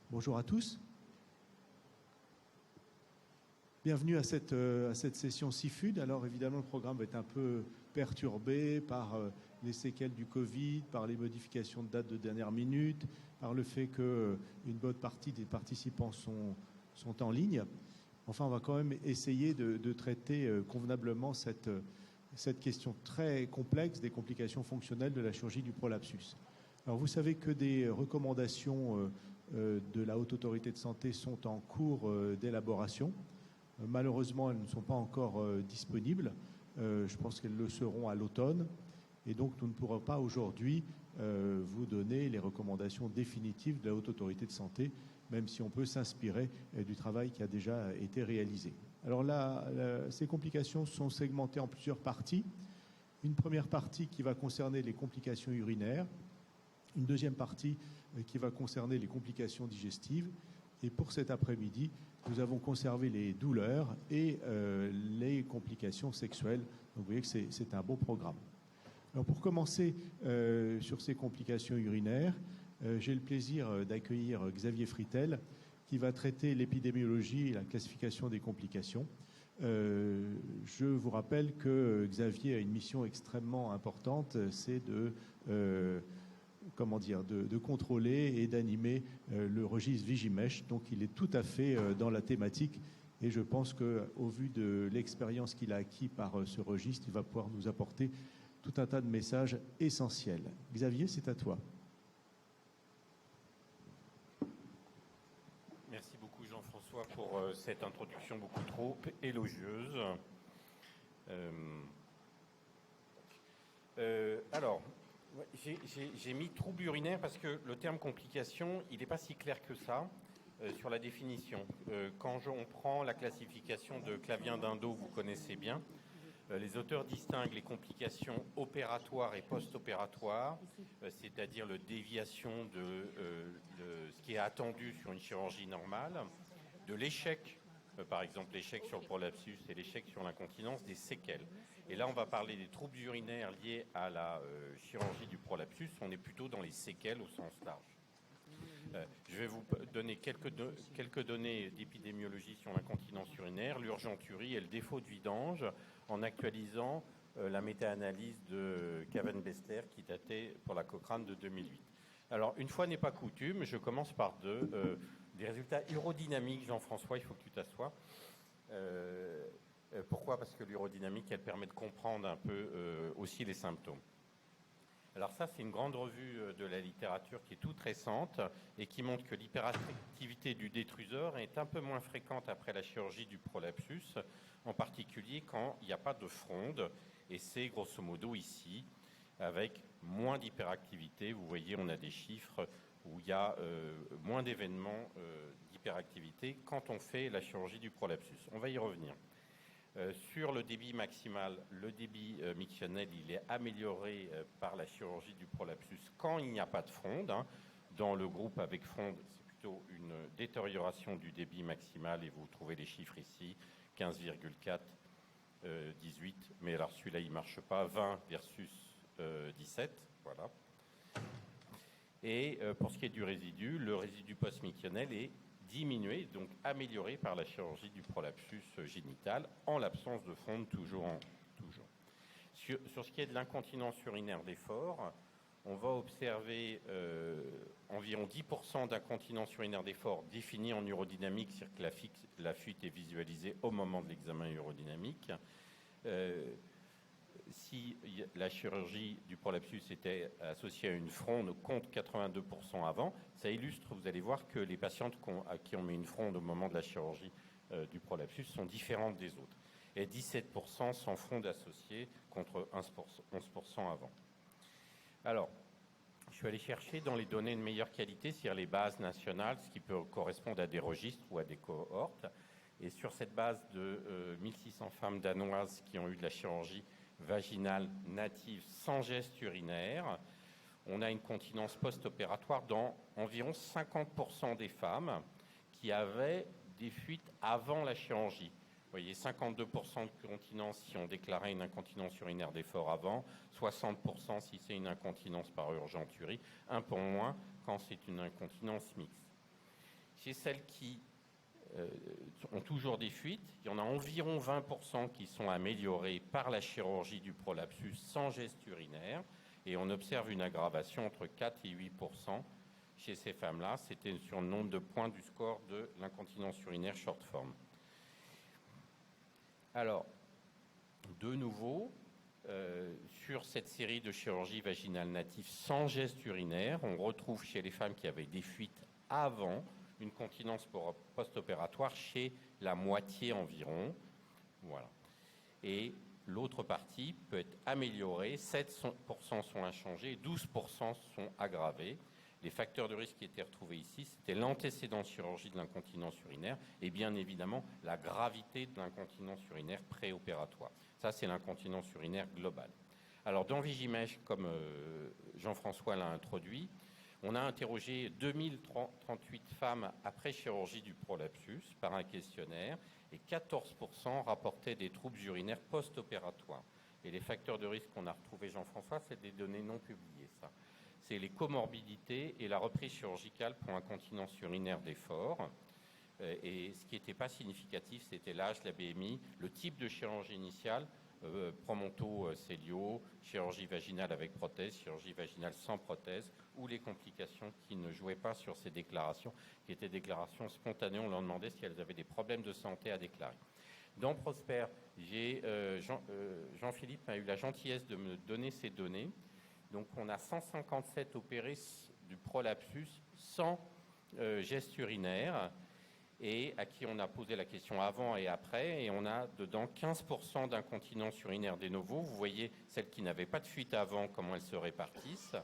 Bonjour à tous. Bienvenue à cette session CIFUD. Alors évidemment, le programme va être un peu perturbé par les séquelles du Covid, par les modifications de date de dernière minute, par le fait qu'une bonne partie des participants sont en ligne. Enfin, on va quand même essayer de traiter convenablement cette question très complexe des complications fonctionnelles de la chirurgie du prolapsus. Alors vous savez que des recommandations de la Haute Autorité de Santé sont en cours d'élaboration. Malheureusement, elles ne sont pas encore disponibles. Je pense qu'elles le seront à l'automne. Et donc, nous ne pourrons pas aujourd'hui vous donner les recommandations définitives de la Haute Autorité de Santé, même si on peut s'inspirer du travail qui a déjà été réalisé. Alors là, ces complications sont segmentées en plusieurs parties. Une première partie qui va concerner les complications urinaires, une deuxième partie qui va concerner les complications digestives. Et pour cet après-midi, nous avons conservé les douleurs et les complications sexuelles. Donc vous voyez que c'est un beau programme. Alors pour commencer sur ces complications urinaires, j'ai le plaisir d'accueillir Xavier Fritel qui va traiter l'épidémiologie et la classification des complications. Je vous rappelle que Xavier a une mission extrêmement importante, c'est de contrôler et d'animer le registre Vigimesh. Donc il est tout à fait dans la thématique et je pense qu'au vu de l'expérience qu'il a acquis par ce registre, il va pouvoir nous apporter tout un tas de messages essentiels. Xavier, c'est à toi. Merci beaucoup Jean-François pour cette introduction beaucoup trop élogieuse. Alors, j'ai mis trouble urinaire parce que le terme complication, il n'est pas si clair que ça sur la définition. Quand on prend la classification de Clavien-Dindot, vous connaissez bien, les auteurs distinguent les complications opératoires et post-opératoires, c'est-à-dire la déviation de ce qui est attendu sur une chirurgie normale, de l'échec, par exemple l'échec sur le prolapsus et l'échec sur l'incontinence, des séquelles. Et là, on va parler des troubles urinaires liés à la chirurgie du prolapsus. On est plutôt dans les séquelles au sens large. Je vais vous donner quelques données d'épidémiologie sur l'incontinence urinaire, l'urgenturie et le défaut de vidange en actualisant la méta-analyse de Caven-Bessler qui datait pour la Cochrane de 2008. Alors, une fois n'est pas coutume, je commence par des résultats urodynamiques. Jean-François, il faut que tu t'assoies. Pourquoi ? Parce que l'urodynamique, elle permet de comprendre un peu aussi les symptômes. Alors ça, c'est une grande revue de la littérature qui est toute récente et qui montre que l'hyperactivité du détrusor est un peu moins fréquente après la chirurgie du prolapsus, en particulier quand il n'y a pas de fronde. Et c'est grosso modo ici, avec moins d'hyperactivité. Vous voyez, on a des chiffres où il y a moins d'événements d'hyperactivité quand on fait la chirurgie du prolapsus. On va y revenir. Sur le débit maximal, le débit mictionnel, il est amélioré par la chirurgie du prolapsus quand il n'y a pas de fronde. Dans le groupe avec fronde, c'est plutôt une détérioration du débit maximal et vous trouvez les chiffres ici, 15,4, 18, mais alors celui-là il ne marche pas, 20 versus 17, voilà. Et pour ce qui est du résidu, le résidu post-mictionnel est diminué, donc amélioré par la chirurgie du prolapsus génital, en l'absence de fronde toujours. Sur ce qui est de l'incontinence urinaire d'effort, on va observer environ 10% d'incontinence urinaire d'effort définie en urodynamique, c'est-à-dire que la fuite est visualisée au moment de l'examen urodynamique. Si la chirurgie du prolapsus était associée à une fronde, compte 82% avant, ça illustre, vous allez voir que les patientes à qui on met une fronde au moment de la chirurgie du prolapsus sont différentes des autres. Et 17% sans fronde associée contre 11% avant. Alors, je suis allé chercher dans les données de meilleure qualité, c'est-à-dire les bases nationales, ce qui peut correspondre à des registres ou à des cohortes. Et sur cette base de 1600 femmes danoises qui ont eu de la chirurgie vaginale native sans geste urinaire, on a une continence post-opératoire dans environ 50% des femmes qui avaient des fuites avant la chirurgie. Vous voyez, 52% de continence si on déclarait une incontinence urinaire d'effort avant, 60% si c'est une incontinence par urgenturie, un peu moins quand c'est une incontinence mixte. Chez celles qui ont toujours des fuites, il y en a environ 20% qui sont améliorées par la chirurgie du prolapsus sans geste urinaire, et on observe une aggravation entre 4 et 8% chez ces femmes-là. C'était sur le nombre de points du score de l'incontinence urinaire short form. Alors, de nouveau, sur cette série de chirurgie vaginale native sans geste urinaire, on retrouve chez les femmes qui avaient des fuites avant une continence post-opératoire chez la moitié environ. Voilà. Et l'autre partie peut être améliorée, 7% sont inchangés, 12% sont aggravés. Les facteurs de risque qui étaient retrouvés ici, c'était l'antécédent de chirurgie de l'incontinence urinaire et bien évidemment la gravité de l'incontinence urinaire préopératoire. Ça, c'est l'incontinence urinaire globale. Alors, dans Vigimèche, comme Jean-François l'a introduit, on a interrogé 2038 femmes après chirurgie du prolapsus par un questionnaire et 14% rapportaient des troubles urinaires post-opératoires. Et les facteurs de risque qu'on a retrouvés, Jean-François, c'est des données non publiées, ça. C'est les comorbidités et la reprise chirurgicale pour incontinence urinaire d'effort. Et ce qui n'était pas significatif, c'était l'âge, la BMI, le type de chirurgie initiale, promonto-célio, chirurgie vaginale avec prothèse, chirurgie vaginale sans prothèse, ou les complications qui ne jouaient pas sur ces déclarations, qui étaient déclarations spontanées. On leur demandait si elles avaient des problèmes de santé à déclarer. Dans Prosper, Jean-Philippe a eu la gentillesse de me donner ces données. Donc on a 157 opérés du prolapsus sans geste urinaire et à qui on a posé la question avant et après, et on a dedans 15% d'incontinence urinaire de novo. Vous voyez celles qui n'avaient pas de fuite avant, comment elles se répartissent.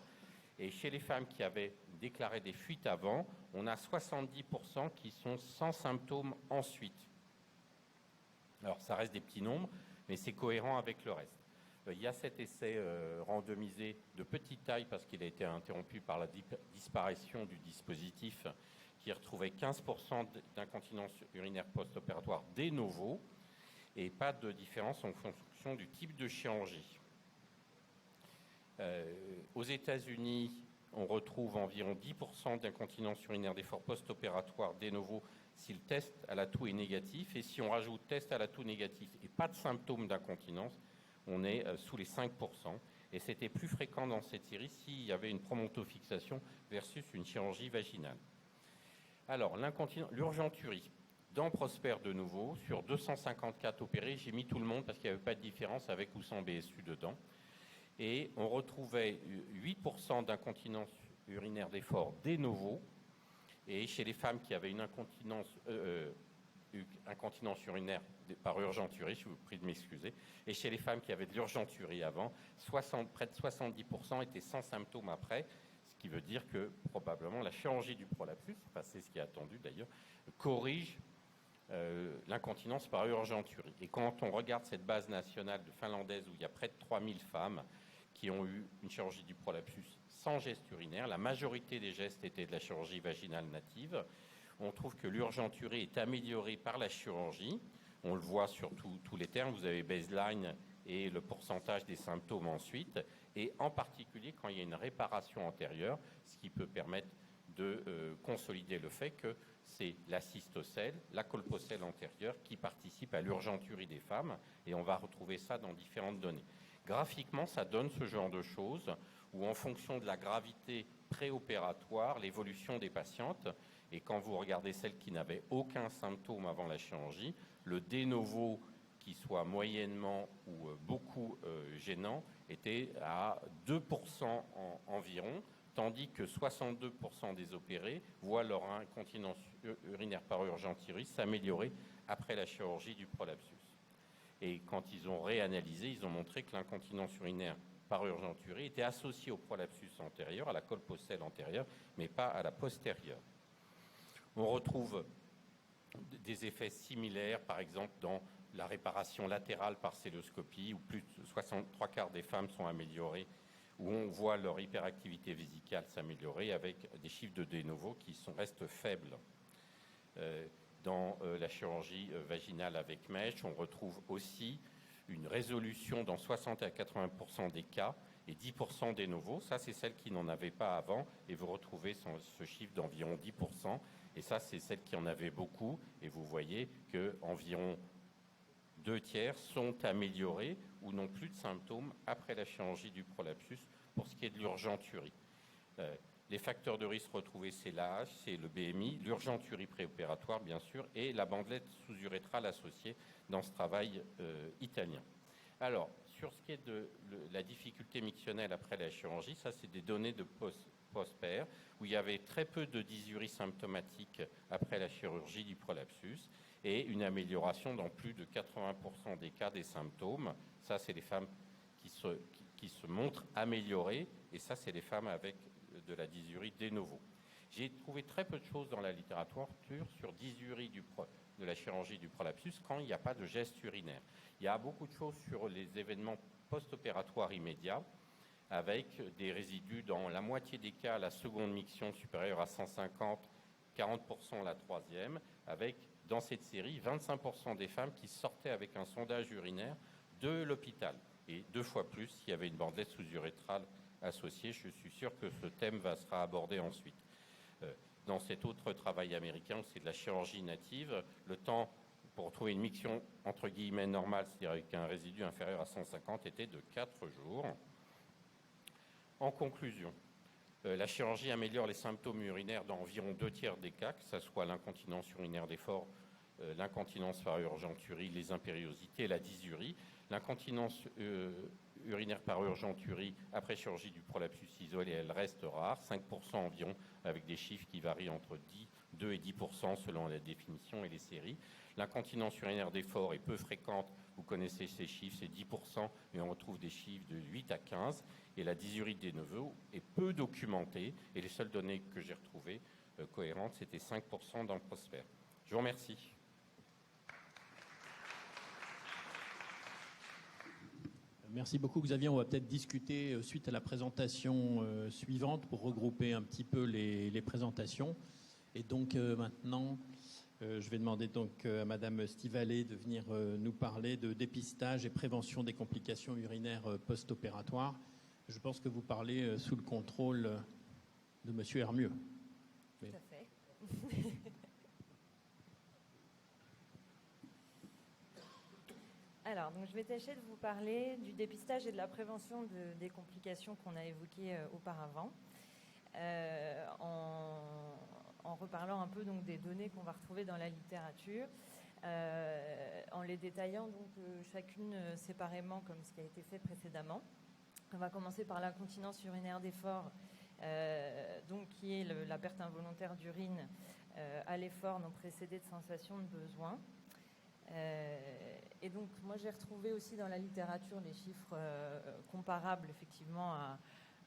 Et chez les femmes qui avaient déclaré des fuites avant, on a 70% qui sont sans symptômes ensuite. Alors ça reste des petits nombres, mais c'est cohérent avec le reste. Il y a cet essai randomisé de petite taille parce qu'il a été interrompu par la disparition du dispositif qui retrouvait 15% d'incontinence urinaire post-opératoire de novo et pas de différence en fonction du type de chirurgie. Aux États-Unis, on retrouve environ 10% d'incontinence urinaire d'effort post-opératoire de novo si le test à la toux est négatif. Et si on rajoute test à la toux négatif et pas de symptômes d'incontinence, on est sous les 5%. Et c'était plus fréquent dans cette série s'il y avait une promontofixation versus une chirurgie vaginale. Alors, l'urgenturie. Dans Prosper de nouveau, sur 254 opérés, j'ai mis tout le monde parce qu'il n'y avait pas de différence avec ou sans BSU dedans. Et on retrouvait 8% d'incontinence urinaire d'effort de novo. Et chez les femmes qui avaient une incontinence urinaire par urgenturie, je vous prie de m'excuser, et chez les femmes qui avaient de l'urgenturie avant, près de 70% étaient sans symptômes après, ce qui veut dire que probablement la chirurgie du prolapsus, enfin c'est ce qui est attendu d'ailleurs, corrige l'incontinence par urgenturie. Et quand on regarde cette base nationale de finlandaise où il y a près de 3000 femmes qui ont eu une chirurgie du prolapsus sans geste urinaire, la majorité des gestes étaient de la chirurgie vaginale native. On trouve que l'urgenturie est améliorée par la chirurgie. On le voit sur tous les termes. Vous avez baseline et le pourcentage des symptômes ensuite. Et en particulier quand il y a une réparation antérieure, ce qui peut permettre de consolider le fait que c'est la cystocèle, la colpocèle antérieure qui participe à l'urgenturie des femmes. Et on va retrouver ça dans différentes données. Graphiquement, ça donne ce genre de choses où en fonction de la gravité préopératoire, l'évolution des patientes, et quand vous regardez celles qui n'avaient aucun symptôme avant la chirurgie, le de novo qui soit moyennement ou beaucoup gênant était à 2% environ, tandis que 62% des opérés voient leur incontinence urinaire par urgenturie s'améliorer après la chirurgie du prolapsus. Et quand ils ont réanalysé, ils ont montré que l'incontinence urinaire par urgenturie était associée au prolapsus antérieur, à la colpocèle antérieure, mais pas à la postérieure. On retrouve des effets similaires, par exemple, dans la réparation latérale par celluloscopie, où plus de 63% des femmes sont améliorées, où on voit leur hyperactivité vésicale s'améliorer avec des chiffres de novo qui restent faibles. Dans la chirurgie vaginale avec mèche, on retrouve aussi une résolution dans 60 à 80% des cas et 10% des novos. Ça, c'est celles qui n'en avaient pas avant. Et vous retrouvez ce chiffre d'environ 10%. Et ça, c'est celle qui en avait beaucoup. Et vous voyez qu'environ 2/3 sont améliorés ou n'ont plus de symptômes après la chirurgie du prolapsus pour ce qui est de l'urgenturie. Les facteurs de risque retrouvés, c'est l'âge, c'est le BMI, l'urgenturie préopératoire, bien sûr, et la bandelette sous-urétrale associée dans ce travail italien. Alors, sur ce qui est de la difficulté mictionnelle après la chirurgie, ça, c'est des données de post-pair, où il y avait très peu de dysurie symptomatique après la chirurgie du prolapsus et une amélioration dans plus de 80% des cas des symptômes. Ça, c'est les femmes qui se montrent améliorées, et ça, c'est les femmes avec de la dysurie de novo. J'ai trouvé très peu de choses dans la littérature sur dysurie de la chirurgie du prolapsus quand il n'y a pas de geste urinaire. Il y a beaucoup de choses sur les événements post-opératoires immédiats, avec des résidus dans la moitié des cas, la seconde miction supérieure à 150, 40% la troisième, avec, dans cette série, 25% des femmes qui sortaient avec un sondage urinaire de l'hôpital, et 2 fois plus s'il y avait une bandelette sous-urétrale associée. Je suis sûr que ce thème sera abordé ensuite. Dans cet autre travail américain, où c'est de la chirurgie native, le temps pour trouver une miction entre guillemets normale, c'est-à-dire avec un résidu inférieur à 150, était de 4 jours. En conclusion, la chirurgie améliore les symptômes urinaires dans environ 2/3 des cas, que ce soit l'incontinence urinaire d'effort, l'incontinence par urgenturie, les impériosités, la dysurie. L'incontinence urinaire par urgenturie après chirurgie du prolapsus isolé, elle reste rare, 5% environ, avec des chiffres qui varient entre 2 et 10% selon la définition et les séries. L'incontinence urinaire d'effort est peu fréquente, vous connaissez ces chiffres, c'est 10%, mais on retrouve des chiffres de 8 à 15. Et la dysurie de novo est peu documentée, et les seules données que j'ai retrouvées cohérentes, c'était 5% dans le POSPER. Je vous remercie. Merci beaucoup Xavier. On va peut-être discuter suite à la présentation suivante pour regrouper un petit peu les présentations. Et donc maintenant, je vais demander donc à Madame Stivalet de venir nous parler de dépistage et prévention des complications urinaires post-opératoires. Je pense que vous parlez sous le contrôle de Monsieur Hermieux. Tout à fait. Alors, donc, je vais tâcher de vous parler du dépistage et de la prévention des complications qu'on a évoquées auparavant, en reparlant un peu donc, des données qu'on va retrouver dans la littérature, en les détaillant donc, chacune séparément comme ce qui a été fait précédemment. On va commencer par l'incontinence urinaire d'effort, donc, qui est la perte involontaire d'urine à l'effort non précédée de sensation de besoin. Et donc, moi, j'ai retrouvé aussi dans la littérature les chiffres comparables, effectivement,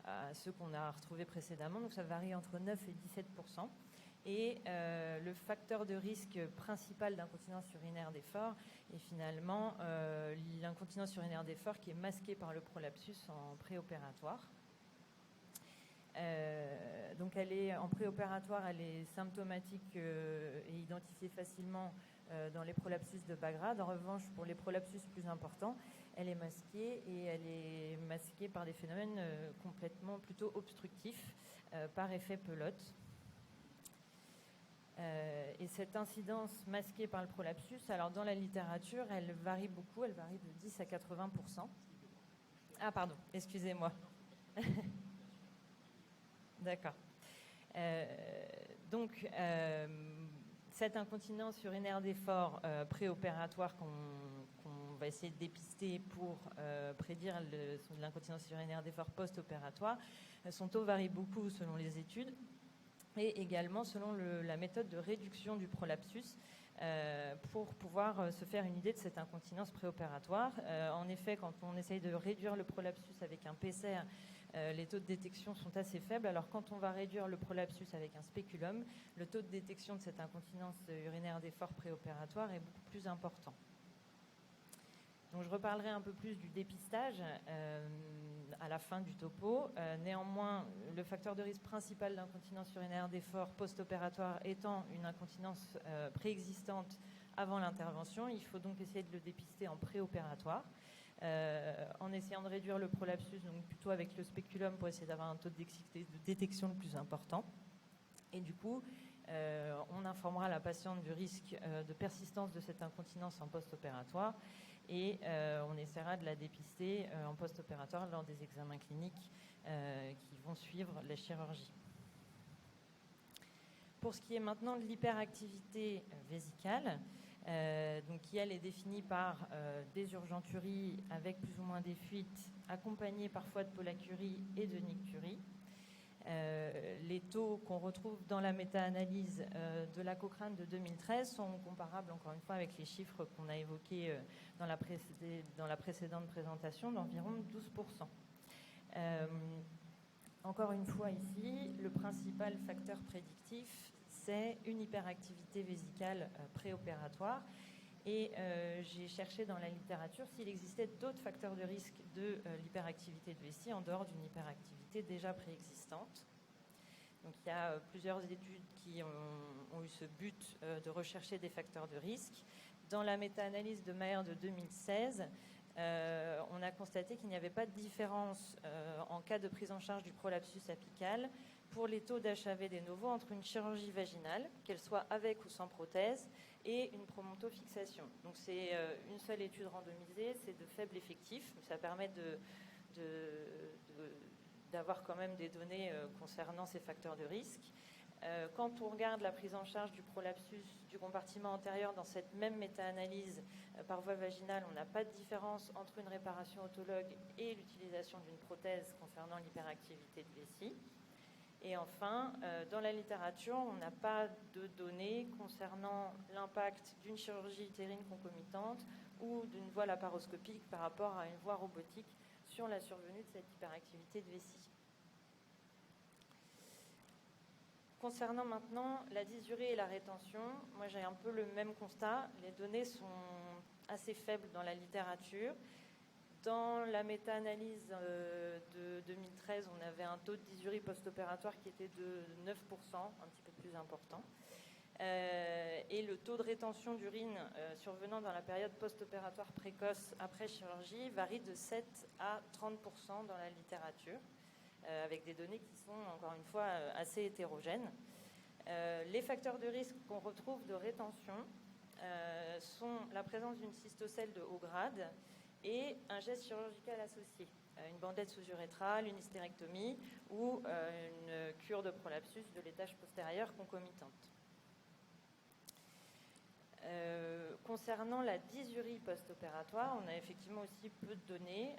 à ceux qu'on a retrouvés précédemment. Donc, ça varie entre 9 et 17%. Et le facteur de risque principal d'incontinence urinaire d'effort est finalement l'incontinence urinaire d'effort qui est masquée par le prolapsus en préopératoire. Donc, en préopératoire, elle est symptomatique et identifiée facilement dans les prolapsus de bas grade. En revanche, pour les prolapsus plus importants, elle est masquée, et elle est masquée par des phénomènes complètement plutôt obstructifs par effet pelote. Et cette incidence masquée par le prolapsus, alors dans la littérature, elle varie beaucoup, elle varie de 10 à 80%. Ah pardon, excusez-moi. D'accord. Donc, cette incontinence urinaire d'effort préopératoire qu'on va essayer de dépister pour prédire l'incontinence urinaire d'effort post-opératoire, son taux varie beaucoup selon les études et également selon la méthode de réduction du prolapsus pour pouvoir se faire une idée de cette incontinence préopératoire. En effet, quand on essaye de réduire le prolapsus avec un PCR, les taux de détection sont assez faibles. Alors quand on va réduire le prolapsus avec un spéculum, le taux de détection de cette incontinence urinaire d'effort préopératoire est beaucoup plus important. Donc je reparlerai un peu plus du dépistage à la fin du topo. Néanmoins, le facteur de risque principal d'incontinence urinaire d'effort post-opératoire étant une incontinence préexistante avant l'intervention, il faut donc essayer de le dépister en préopératoire. En essayant de réduire le prolapsus, donc plutôt avec le spéculum pour essayer d'avoir un taux de détection le plus important. Et du coup, On informera la patiente du risque de persistance de cette incontinence en post-opératoire et on essaiera de la dépister en post-opératoire lors des examens cliniques qui vont suivre la chirurgie. Pour ce qui est maintenant de l'hyperactivité vésicale, donc qui elle est définie par des urgenturies avec plus ou moins des fuites, accompagnées parfois de pollacurie et de nicturie. Les taux qu'on retrouve dans la méta-analyse de la Cochrane de 2013 sont comparables encore une fois avec les chiffres qu'on a évoqués dans la précédente présentation d'environ 12%. Encore une fois ici, le principal facteur prédictif, c'est une hyperactivité vésicale préopératoire. Et j'ai cherché dans la littérature s'il existait d'autres facteurs de risque de l'hyperactivité de vessie en dehors d'une hyperactivité déjà préexistante. Donc il y a plusieurs études qui ont eu ce but de rechercher des facteurs de risque. Dans la méta-analyse de Maher de 2016, on a constaté qu'il n'y avait pas de différence en cas de prise en charge du prolapsus apical pour les taux d'HAV des novos entre une chirurgie vaginale, qu'elle soit avec ou sans prothèse, et une promontofixation. Donc c'est une seule étude randomisée, c'est de faible effectif, mais ça permet d'avoir quand même des données concernant ces facteurs de risque. Quand on regarde la prise en charge du prolapsus du compartiment antérieur dans cette même méta-analyse par voie vaginale, on n'a pas de différence entre une réparation autologue et l'utilisation d'une prothèse concernant l'hyperactivité de vessie. Et enfin, dans la littérature, on n'a pas de données concernant l'impact d'une chirurgie utérine concomitante ou d'une voie laparoscopique par rapport à une voie robotique sur la survenue de cette hyperactivité de vessie. Concernant maintenant la dysurie et la rétention, moi j'ai un peu le même constat. Les données sont assez faibles dans la littérature. Dans la méta-analyse de 2013, on avait un taux de dysurie post-opératoire qui était de 9%, un petit peu plus important. Et le taux de rétention d'urine survenant dans la période post-opératoire précoce après chirurgie varie de 7 à 30% dans la littérature, avec des données qui sont, encore une fois, assez hétérogènes. Les facteurs de risque qu'on retrouve de rétention sont la présence d'une cystocèle de haut grade et un geste chirurgical associé, une bandette sous-urétrale, une hystérectomie ou une cure de prolapsus de l'étage postérieur concomitante. Concernant la dysurie post-opératoire, on a effectivement aussi peu de données.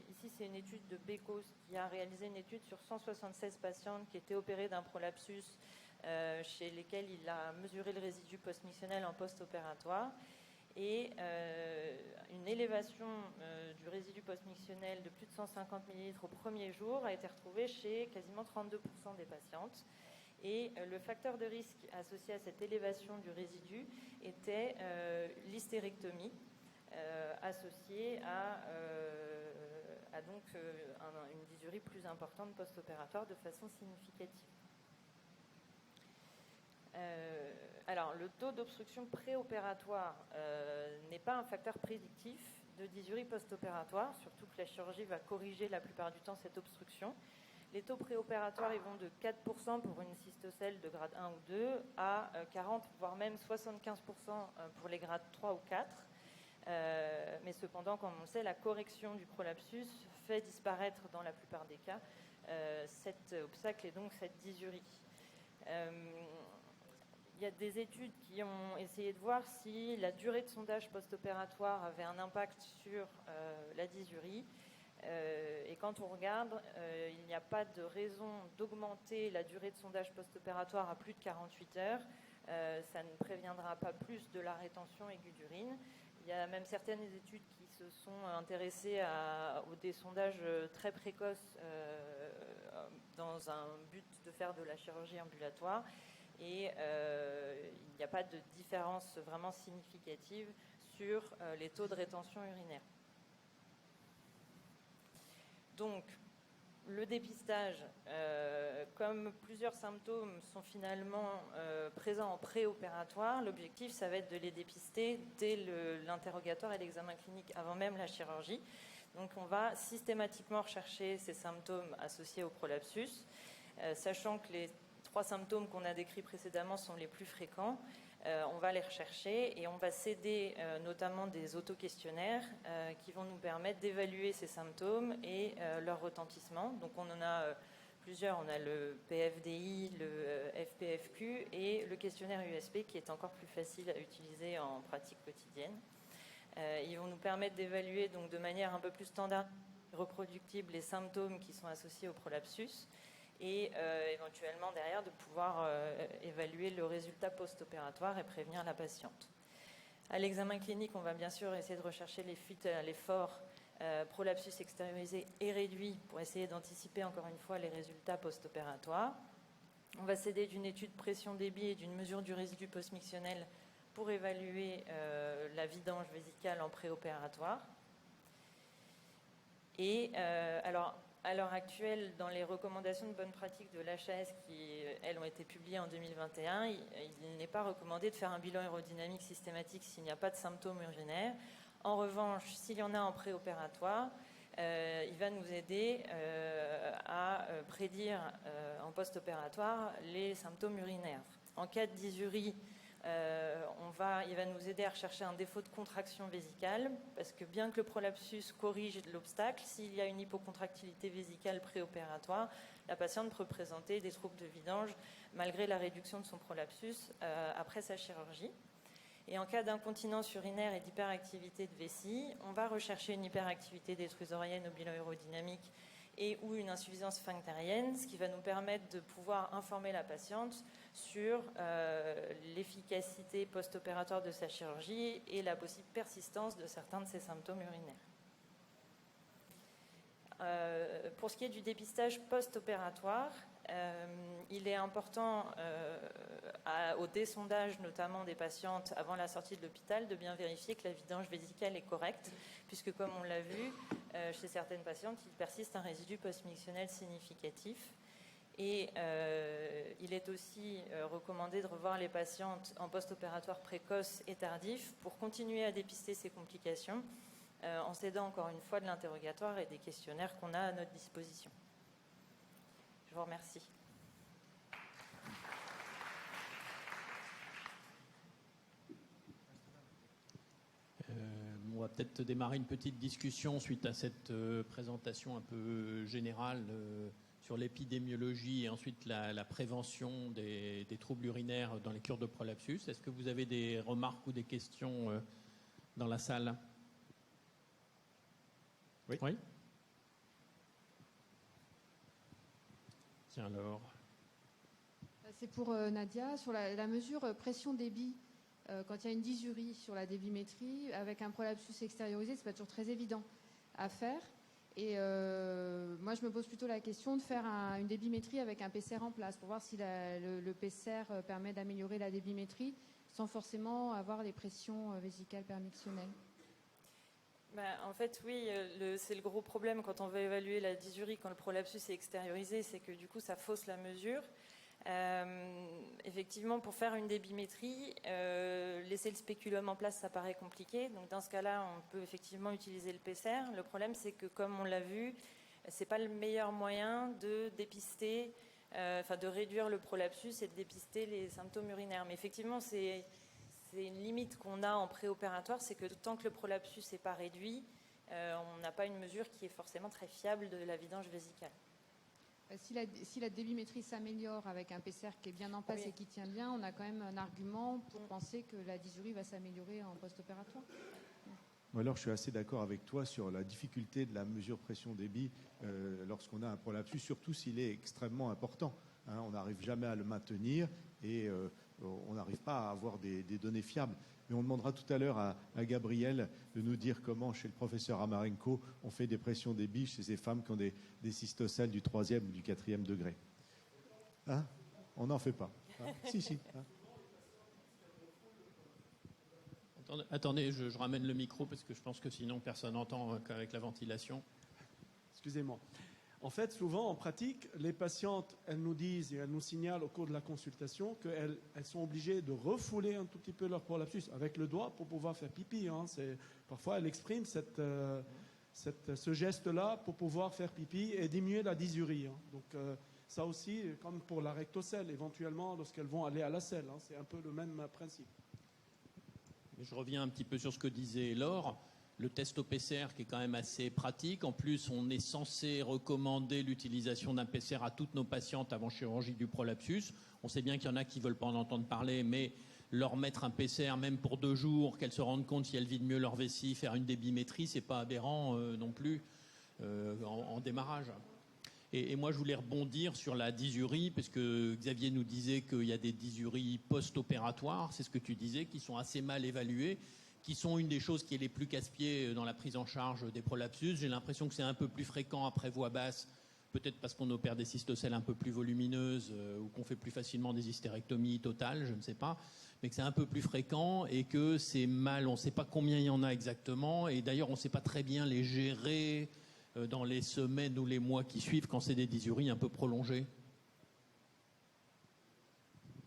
Ici, c'est une étude de Bekos qui a réalisé une étude sur 176 patientes qui étaient opérées d'un prolapsus chez lesquelles il a mesuré le résidu postmissionnel en post-opératoire. Et une élévation du résidu postmissionnel de plus de 150 ml au premier jour a été retrouvée chez quasiment 32% des patientes. Et le facteur de risque associé à cette élévation du résidu était l'hystérectomie, associée à donc une dysurie plus importante post-opératoire de façon significative. Alors, le taux d'obstruction préopératoire n'est pas un facteur prédictif de dysurie post-opératoire, surtout que la chirurgie va corriger la plupart du temps cette obstruction. Les taux préopératoires ils vont de 4% pour une cystocèle de grade 1 ou 2 à 40, voire même 75% pour les grades 3 ou 4. Mais cependant, comme on le sait, la correction du prolapsus fait disparaître dans la plupart des cas cet obstacle et donc cette dysurie. Il y a des études qui ont essayé de voir si la durée de sondage post-opératoire avait un impact sur la dysurie. Et quand on regarde, il n'y a pas de raison d'augmenter la durée de sondage post-opératoire à plus de 48 heures. Ça ne préviendra pas plus de la rétention aiguë d'urine. Il y a même certaines études qui se sont intéressées au désondage très précoce dans un but de faire de la chirurgie ambulatoire. Et il n'y a pas de différence vraiment significative sur les taux de rétention urinaire. Donc, le dépistage, comme plusieurs symptômes sont finalement présents en préopératoire, l'objectif, ça va être de les dépister dès l'interrogatoire et l'examen clinique avant même la chirurgie. Donc, on va systématiquement rechercher ces symptômes associés au prolapsus, sachant que les 3 symptômes qu'on a décrits précédemment sont les plus fréquents. On va les rechercher et on va s'aider notamment des auto-questionnaires qui vont nous permettre d'évaluer ces symptômes et leur retentissement. Donc on en a plusieurs, on a le PFDI, le FPFQ et le questionnaire USP qui est encore plus facile à utiliser en pratique quotidienne. Ils vont nous permettre d'évaluer donc de manière un peu plus standard, reproductible, les symptômes qui sont associés au prolapsus et éventuellement derrière de pouvoir évaluer le résultat post-opératoire et prévenir la patiente. À l'examen clinique, on va bien sûr essayer de rechercher les fuites à l'effort, prolapsus extériorisé et réduit pour essayer d'anticiper encore une fois les résultats post-opératoires. On va s'aider d'une étude pression-débit et d'une mesure du résidu post-mictionnel pour évaluer la vidange vésicale en préopératoire. Et alors, à l'heure actuelle, dans les recommandations de bonne pratique de l'HAS qui, elles, ont été publiées en 2021, il n'est pas recommandé de faire un bilan aérodynamique systématique s'il n'y a pas de symptômes urinaires. En revanche, s'il y en a en préopératoire, il va nous aider à prédire en post-opératoire les symptômes urinaires. En cas de dysurie, il va nous aider à rechercher un défaut de contraction vésicale, parce que bien que le prolapsus corrige l'obstacle, s'il y a une hypocontractilité vésicale préopératoire, la patiente peut présenter des troubles de vidange malgré la réduction de son prolapsus après sa chirurgie. Et en cas d'incontinence urinaire et d'hyperactivité de vessie, on va rechercher une hyperactivité des trusoriennes au bilan aérodynamique et ou une insuffisance sphinctérienne, ce qui va nous permettre de pouvoir informer la patiente sur l'efficacité post-opératoire de sa chirurgie et la possible persistance de certains de ses symptômes urinaires. Pour ce qui est du dépistage post-opératoire, il est important au désondage notamment des patientes avant la sortie de l'hôpital de bien vérifier que la vidange vésicale est correcte, puisque comme on l'a vu, chez certaines patientes, il persiste un résidu post-mictionnel significatif. Et il est aussi recommandé de revoir les patientes en post-opératoire précoce et tardif pour continuer à dépister ces complications en s'aidant encore une fois de l'interrogatoire et des questionnaires qu'on a à notre disposition. Je vous remercie. On va peut-être démarrer une petite discussion suite à cette présentation un peu générale sur l'épidémiologie et ensuite la prévention des troubles urinaires dans les cures de prolapsus. Est-ce que vous avez des remarques ou des questions dans la salle ? Oui. Tiens alors. C'est pour Nadia, sur la mesure pression-débit. Quand il y a une dysurie sur la débimétrie, avec un prolapsus extériorisé, c'est pas toujours très évident à faire. Et moi, je me pose plutôt la question de faire une débimétrie avec un PCR en place pour voir si le PCR permet d'améliorer la débimétrie sans forcément avoir les pressions vésicales permictionnelles. En fait, oui, c'est le gros problème quand on veut évaluer la dysurie, quand le prolapsus est extériorisé, c'est que du coup, ça fausse la mesure. Effectivement, pour faire une débimétrie, laisser le spéculum en place, ça paraît compliqué. Donc, dans ce cas-là, on peut effectivement utiliser le PCR. Le problème, c'est que, comme on l'a vu, c'est pas le meilleur moyen de dépister, de réduire le prolapsus et de dépister les symptômes urinaires. Mais effectivement, c'est une limite qu'on a en préopératoire, c'est que tant que le prolapsus n'est pas réduit, on n'a pas une mesure qui est forcément très fiable de la vidange vésicale. Si la débimétrie s'améliore avec un PCR qui est bien en place et qui tient bien, on a quand même un argument pour penser que la dysurie va s'améliorer en post-opératoire. Alors, je suis assez d'accord avec toi sur la difficulté de la mesure pression-débit lorsqu'on a un prolapsus, surtout s'il est extrêmement important. On n'arrive jamais à le maintenir et on n'arrive pas à avoir des données fiables. Mais on demandera tout à l'heure à Gabriel de nous dire comment, chez le professeur Amarenko, on fait des pressions débit chez ces femmes qui ont des cystocèles du 3e ou du 4e degré. On n'en fait pas. Si. Attendez, je ramène le micro parce que je pense que sinon personne n'entend avec la ventilation. Excusez-moi. En fait, souvent, en pratique, les patientes, elles nous disent et elles nous signalent au cours de la consultation qu'elles sont obligées de refouler un tout petit peu leur prolapsus avec le doigt pour pouvoir faire pipi. Parfois, elles expriment ce geste-là pour pouvoir faire pipi et diminuer la dysurie. Donc, ça aussi, comme pour la rectocelle, éventuellement, lorsqu'elles vont aller à la selle. Hein, c'est un peu le même principe. Je reviens un petit peu sur ce que disait Laure. Le test au PCR qui est quand même assez pratique. En plus, on est censé recommander l'utilisation d'un PCR à toutes nos patientes avant chirurgie du prolapsus. On sait bien qu'il y en a qui ne veulent pas en entendre parler, mais leur mettre un PCR même pour 2 jours, qu'elles se rendent compte si elles vident mieux leur vessie, faire une débimétrie, c'est pas aberrant non plus en démarrage. Et moi, je voulais rebondir sur la dysurie, parce que Xavier nous disait qu'il y a des dysuries post-opératoires, c'est ce que tu disais, qui sont assez mal évaluées, qui sont une des choses qui est les plus casse-pieds dans la prise en charge des prolapsus. J'ai l'impression que c'est un peu plus fréquent après voie basse, peut-être parce qu'on opère des cystocèles un peu plus volumineuses ou qu'on fait plus facilement des hystérectomies totales, je ne sais pas, mais que c'est un peu plus fréquent et que c'est mal, on ne sait pas combien il y en a exactement, et d'ailleurs on ne sait pas très bien les gérer dans les semaines ou les mois qui suivent quand c'est des dysuries un peu prolongées.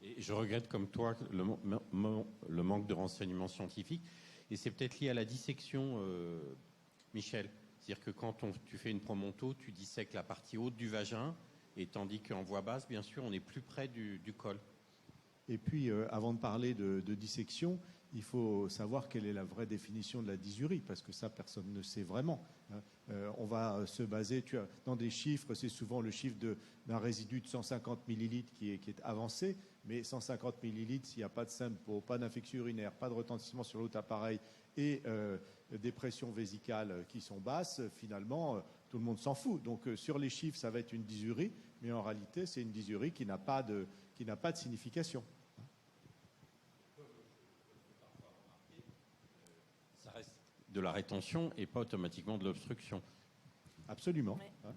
Et je regrette comme toi le manque de renseignements scientifiques. Et c'est peut-être lié à la dissection, Michel. C'est-à-dire que quand tu fais une promonto, tu dissèques la partie haute du vagin, et tandis qu'en voie basse, bien sûr, on est plus près du col. Et puis, avant de parler de dissection, il faut savoir quelle est la vraie définition de la dysurie, parce que ça, personne ne sait vraiment. On va se baser dans des chiffres, c'est souvent le chiffre d'un résidu de 150 millilitres qui est avancé, mais 150 millilitres, s'il n'y a pas de SEMPO, pas d'infection urinaire, pas de retentissement sur l'autre appareil et des pressions vésicales qui sont basses, finalement, tout le monde s'en fout. Donc, sur les chiffres, ça va être une dysurie, mais en réalité, c'est une dysurie qui n'a pas de signification. Ça reste de la rétention et pas automatiquement de l'obstruction. Absolument. Oui.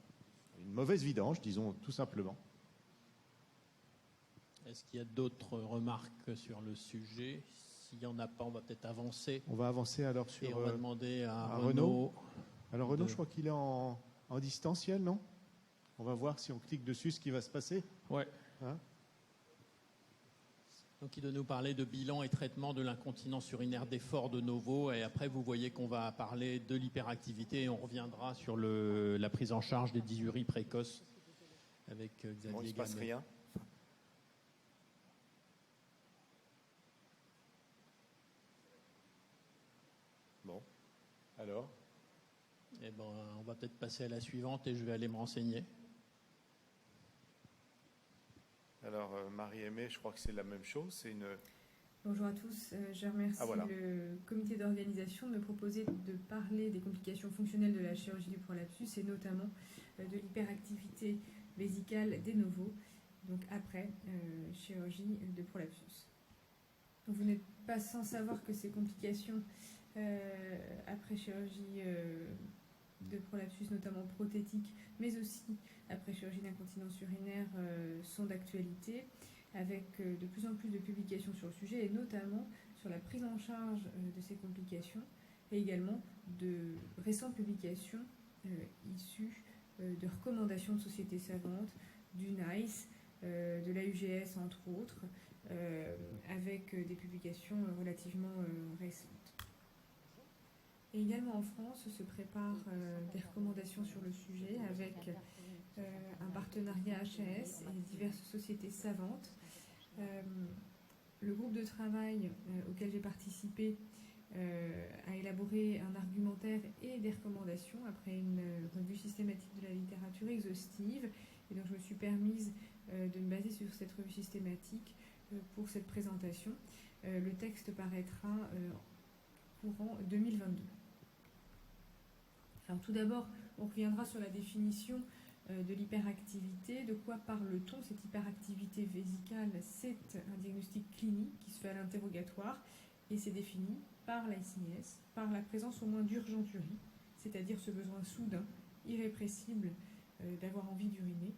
Une mauvaise vidange, disons tout simplement. Est-ce qu'il y a d'autres remarques sur le sujet? S'il n'y en a pas, on va peut-être avancer. On va avancer alors sur... Et on va demander à Renaud. Alors Renaud, je crois qu'il est en distanciel, non? On va voir si on clique dessus ce qui va se passer. Ouais. Hein? Donc il doit nous parler de bilan et traitement de l'incontinence urinaire d'effort de Novo. Et après, vous voyez qu'on va parler de l'hyperactivité et on reviendra sur la prise en charge des dysuries précoces avec Xavier Bon, il ne se passe Gamet. rien. Bon, alors Eh ben, on va peut-être passer à la suivante et je vais aller me renseigner. Alors, Marie-Aimée, je crois que c'est la même chose. C'est une... Bonjour à tous, je remercie voilà. le comité d'organisation de me proposer de parler des complications fonctionnelles de la chirurgie du prolapsus et notamment de l'hyperactivité vésicale des Novo, donc après chirurgie de prolapsus. Donc vous n'êtes pas sans savoir que ces complications après chirurgie de prolapsus, notamment prothétique, mais aussi après chirurgie d'incontinence urinaire, sont d'actualité, avec de plus en plus de publications sur le sujet, et notamment sur la prise en charge de ces complications, et également de récentes publications issues de recommandations de sociétés savantes, du NICE, de l'AUGS entre autres, avec des publications relativement récentes. Et également en France se préparent des recommandations sur le sujet avec un partenariat HAS et diverses sociétés savantes. Le groupe de travail auquel j'ai participé a élaboré un argumentaire et des recommandations après une revue systématique de la littérature exhaustive. Et donc je me suis permise de me baser sur cette revue systématique pour cette présentation. Le texte paraîtra courant 2022. Alors tout d'abord, on reviendra sur la définition de l'hyperactivité. De quoi parle-t-on? Cette hyperactivité vésicale, c'est un diagnostic clinique qui se fait à l'interrogatoire et c'est défini par l'ICS, par la présence au moins d'urgenturie, c'est-à-dire ce besoin soudain, irrépressible d'avoir envie d'uriner,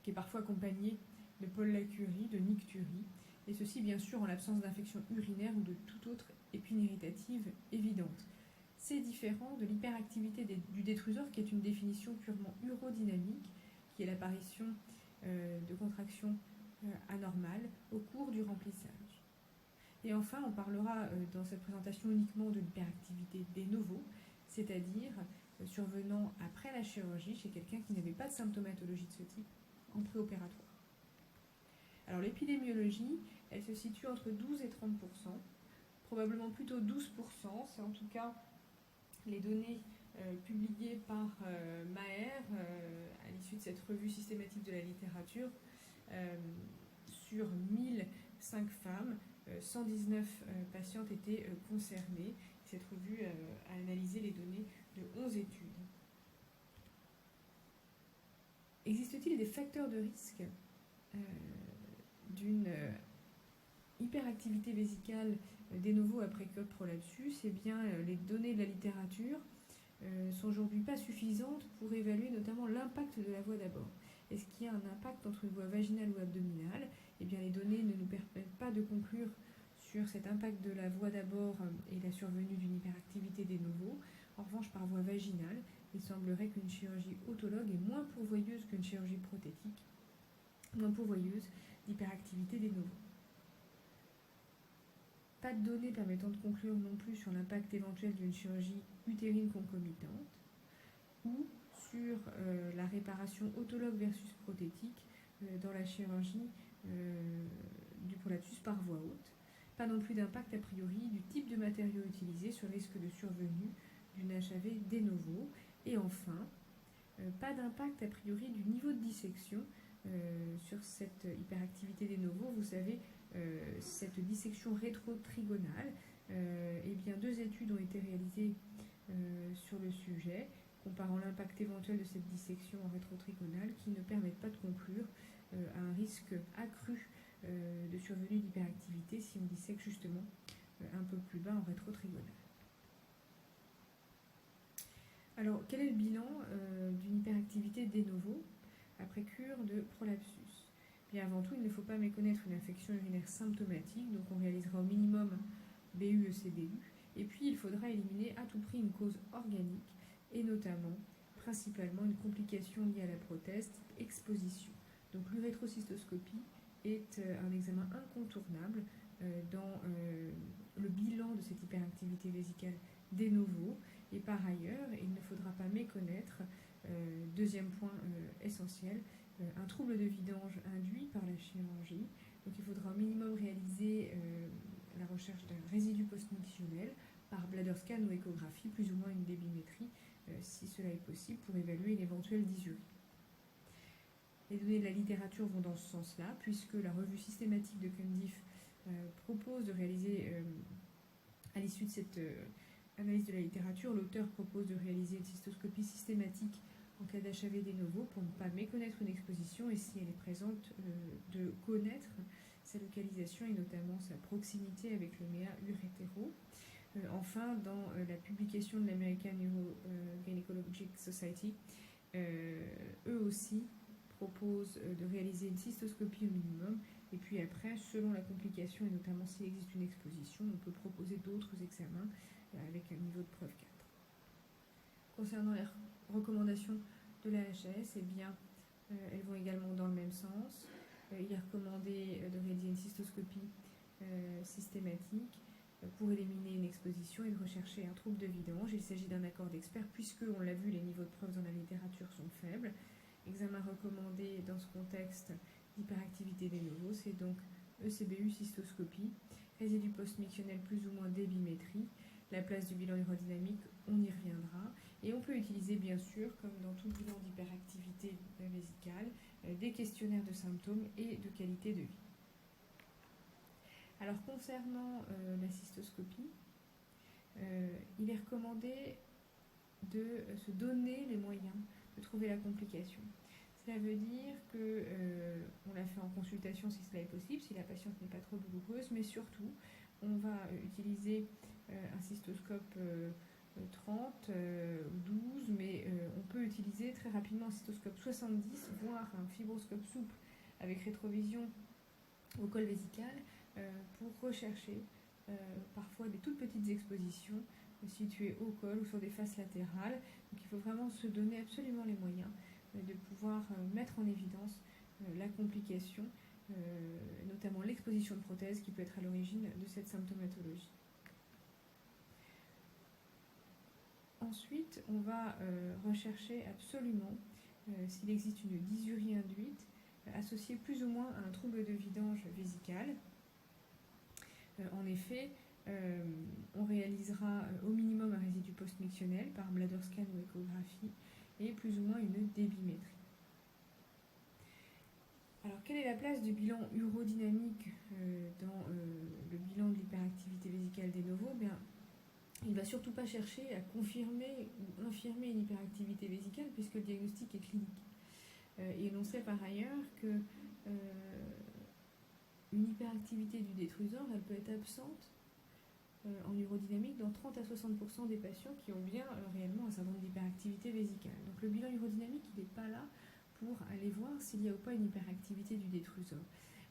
qui est parfois accompagné de pollacurie, de nicturie, et ceci bien sûr en l'absence d'infection urinaire ou de toute autre épine irritative évidente. C'est différent de l'hyperactivité du détrusor, qui est une définition purement urodynamique, qui est l'apparition de contractions anormales au cours du remplissage. Et enfin, on parlera dans cette présentation uniquement de l'hyperactivité de novo, c'est-à-dire survenant après la chirurgie chez quelqu'un qui n'avait pas de symptomatologie de ce type en préopératoire. Alors l'épidémiologie, elle se situe entre 12 et 30%, probablement plutôt 12%, c'est en tout cas les données publiées par Maher à l'issue de cette revue systématique de la littérature. Sur 1005 femmes, 119 patientes étaient concernées. Cette revue a analysé les données de 11 études. Existe-t-il des facteurs de risque d'une hyperactivité vésicale de novo après code prolapsus? Eh bien, les données de la littérature sont aujourd'hui pas suffisantes pour évaluer notamment l'impact de la voie d'abord. Est-ce qu'il y a un impact entre une voie vaginale ou abdominale? Eh bien, les données ne nous permettent pas de conclure sur cet impact de la voie d'abord et la survenue d'une hyperactivité des novo. En revanche, par voie vaginale, il semblerait qu'une chirurgie autologue est moins pourvoyeuse qu'une chirurgie prothétique, moins pourvoyeuse d'hyperactivité des novo. Pas de données permettant de conclure non plus sur l'impact éventuel d'une chirurgie utérine concomitante ou sur la réparation autologue versus prothétique dans la chirurgie du prolapsus par voie haute. Pas non plus d'impact a priori du type de matériau utilisé sur le risque de survenue d'une HAV de novo. Et enfin, pas d'impact a priori du niveau de dissection sur cette hyperactivité de novo. Vous savez, cette dissection rétrotrigonale, eh bien, 2 études ont été réalisées sur le sujet, comparant l'impact éventuel de cette dissection en rétrotrigonale qui ne permettent pas de conclure à un risque accru de survenue d'hyperactivité si on dissèque justement un peu plus bas en rétrotrigonale. Alors, quel est le bilan d'une hyperactivité de novo après cure de prolapsus? Bien, avant tout, il ne faut pas méconnaître une infection urinaire symptomatique, donc on réalisera au minimum BU-ECDU, et puis il faudra éliminer à tout prix une cause organique, et notamment, principalement, une complication liée à la prothèse, type exposition. Donc l'urétrocystoscopie est un examen incontournable dans le bilan de cette hyperactivité vésicale de novo. Et par ailleurs, il ne faudra pas méconnaître, deuxième point essentiel, un trouble de vidange induit par la chirurgie. Donc il faudra au minimum réaliser la recherche d'un résidu postmictionnel par bladder scan ou échographie, plus ou moins une débimétrie, si cela est possible, pour évaluer l'éventuelle dysurie. Les données de la littérature vont dans ce sens-là, puisque la revue systématique de Cundiff propose de réaliser, à l'issue de cette analyse de la littérature, l'auteur propose de réaliser une cystoscopie systématique en cas d'HAV de novo pour ne pas méconnaître une exposition et, si elle est présente, de connaître sa localisation et notamment sa proximité avec le méa urétéro. Enfin, dans la publication de l'American Urogynecologic Society, eux aussi proposent de réaliser une cystoscopie au minimum, et puis après, selon la complication et notamment s'il existe une exposition, on peut proposer d'autres examens avec un niveau de preuve 4. Concernant les recommandations de la HAS, eh bien, elles vont également dans le même sens. Il est recommandé de réaliser une cystoscopie systématique pour éliminer une exposition et de rechercher un trouble de vidange. Il s'agit d'un accord d'experts puisque, on l'a vu, les niveaux de preuve dans la littérature sont faibles. Examen recommandé dans ce contexte d'hyperactivité de novo, c'est donc ECBU, cystoscopie, résidu postmictionnel plus ou moins débimétrie. La place du bilan urodynamique, on y reviendra. Et on peut utiliser, bien sûr, comme dans tout bilan d'hyperactivité vésicale, des questionnaires de symptômes et de qualité de vie. Alors, concernant la cystoscopie, il est recommandé de se donner les moyens de trouver la complication. Cela veut dire qu'on la fait en consultation si cela est possible, si la patiente n'est pas trop douloureuse, mais surtout, on va utiliser un cystoscope 30 ou 12, mais on peut utiliser très rapidement un cystoscope 70, voire un fibroscope souple avec rétrovision au col vésical pour rechercher parfois des toutes petites expositions situées au col ou sur des faces latérales. Donc il faut vraiment se donner absolument les moyens de pouvoir mettre en évidence la complication, notamment l'exposition de prothèses qui peut être à l'origine de cette symptomatologie. Ensuite, on va rechercher absolument s'il existe une dysurie induite associé plus ou moins à un trouble de vidange vésicale. En effet, on réalisera au minimum un résidu post-mictionnel par bladder scan ou échographie et plus ou moins une débimétrie. Alors, quelle est la place du bilan urodynamique dans le bilan de l'hyperactivité vésicale de novo? Bien, il ne va surtout pas chercher à confirmer ou infirmer une hyperactivité vésicale puisque le diagnostic est clinique. Et on sait par ailleurs que une hyperactivité du détrusor, elle peut être absente en urodynamique dans 30 à 60% des patients qui ont bien réellement un syndrome d'hyperactivité vésicale. Donc le bilan urodynamique, il n'est pas là pour aller voir s'il y a ou pas une hyperactivité du détrusor.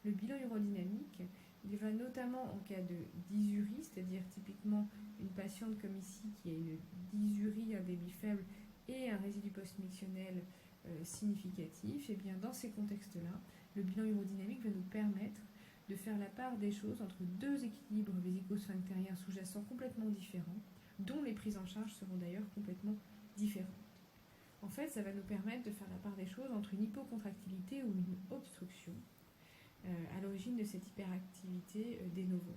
Le bilan urodynamique, il va notamment en cas de dysurie, c'est-à-dire typiquement une patiente comme ici qui a une dysurie, un débit faible et un résidu post-mictionnel significatif, et bien dans ces contextes-là, le bilan urodynamique va nous permettre de faire la part des choses entre deux équilibres vésico-sphinctériens sous-jacents complètement différents, dont les prises en charge seront d'ailleurs complètement différentes. En fait, ça va nous permettre de faire la part des choses entre une hypocontractilité ou une obstruction à l'origine de cette hyperactivité de novo.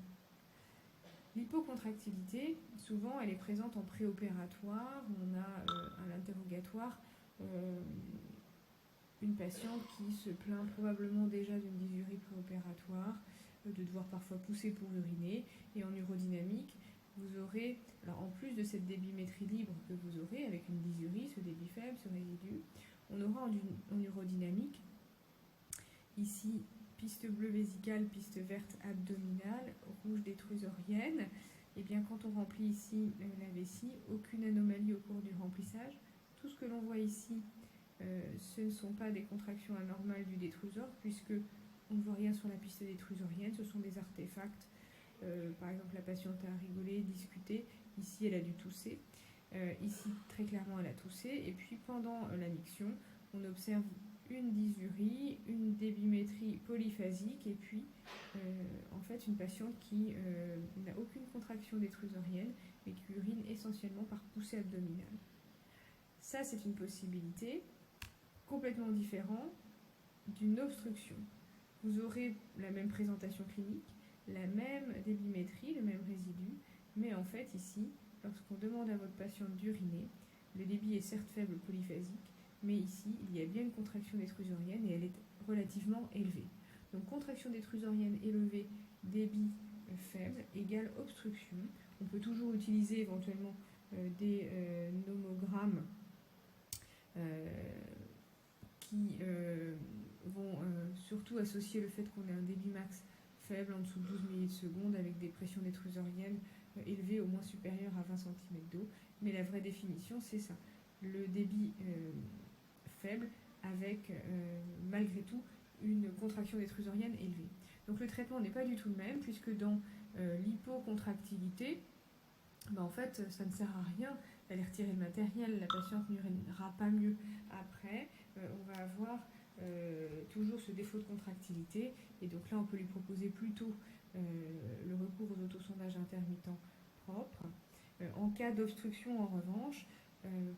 L'hypocontractilité, souvent, elle est présente en préopératoire. On a à l'interrogatoire une patiente qui se plaint probablement déjà d'une dysurie préopératoire, de devoir parfois pousser pour uriner. Et en urodynamique, vous aurez, alors en plus de cette débimétrie libre que vous aurez avec une dysurie, ce débit faible, ce résidu, on aura en urodynamique, ici, piste bleue vésicale, piste verte abdominale, rouge détrusorienne. Et bien quand on remplit ici la vessie, aucune anomalie au cours du remplissage. Tout ce que l'on voit ici, ce ne sont pas des contractions anormales du détrusor, puisque on ne voit rien sur la piste détrusorienne, ce sont des artefacts. Par exemple, la patiente a rigolé, discuté. Ici, elle a dû tousser. Ici, très clairement, elle a toussé. Et puis, pendant la miction, on observe une dysurie, une débimétrie polyphasique, et puis, en fait, une patiente qui n'a aucune contraction détrusorienne, mais qui urine essentiellement par poussée abdominale. Ça, c'est une possibilité complètement différente d'une obstruction. Vous aurez la même présentation clinique, la même débimétrie, le même résidu, mais en fait ici, lorsqu'on demande à votre patiente d'uriner, le débit est certes faible polyphasique, mais ici, il y a bien une contraction détrusorienne et elle est relativement élevée. Donc contraction détrusorienne élevée, débit faible égale obstruction. On peut toujours utiliser éventuellement des nomogrammes qui vont surtout associer le fait qu'on ait un débit max faible, en dessous de 12 millisecondes, avec des pressions détrusoriennes élevées au moins supérieures à 20 cm d'eau. Mais la vraie définition, c'est ça. Le débit faible avec, malgré tout, une contraction détrusorienne élevée. Donc le traitement n'est pas du tout le même, puisque dans l'hypocontractilité, en fait, ça ne sert à rien d'aller retirer le matériel. La patiente n'urinera pas mieux après. On va avoir toujours ce défaut de contractilité, et donc là on peut lui proposer plutôt le recours aux autosondages intermittents propres. En cas d'obstruction, en revanche,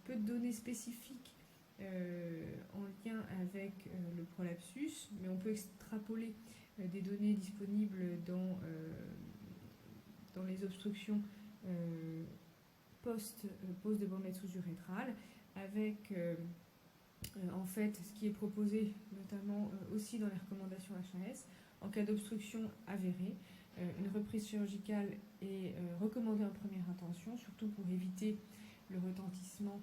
peu de données spécifiques en lien avec le prolapsus, mais on peut extrapoler des données disponibles dans les obstructions post-pose de bandelette sous-urétrale, avec en fait ce qui est proposé notamment aussi dans les recommandations HAS, en cas d'obstruction avérée, une reprise chirurgicale est recommandée en première intention, surtout pour éviter le retentissement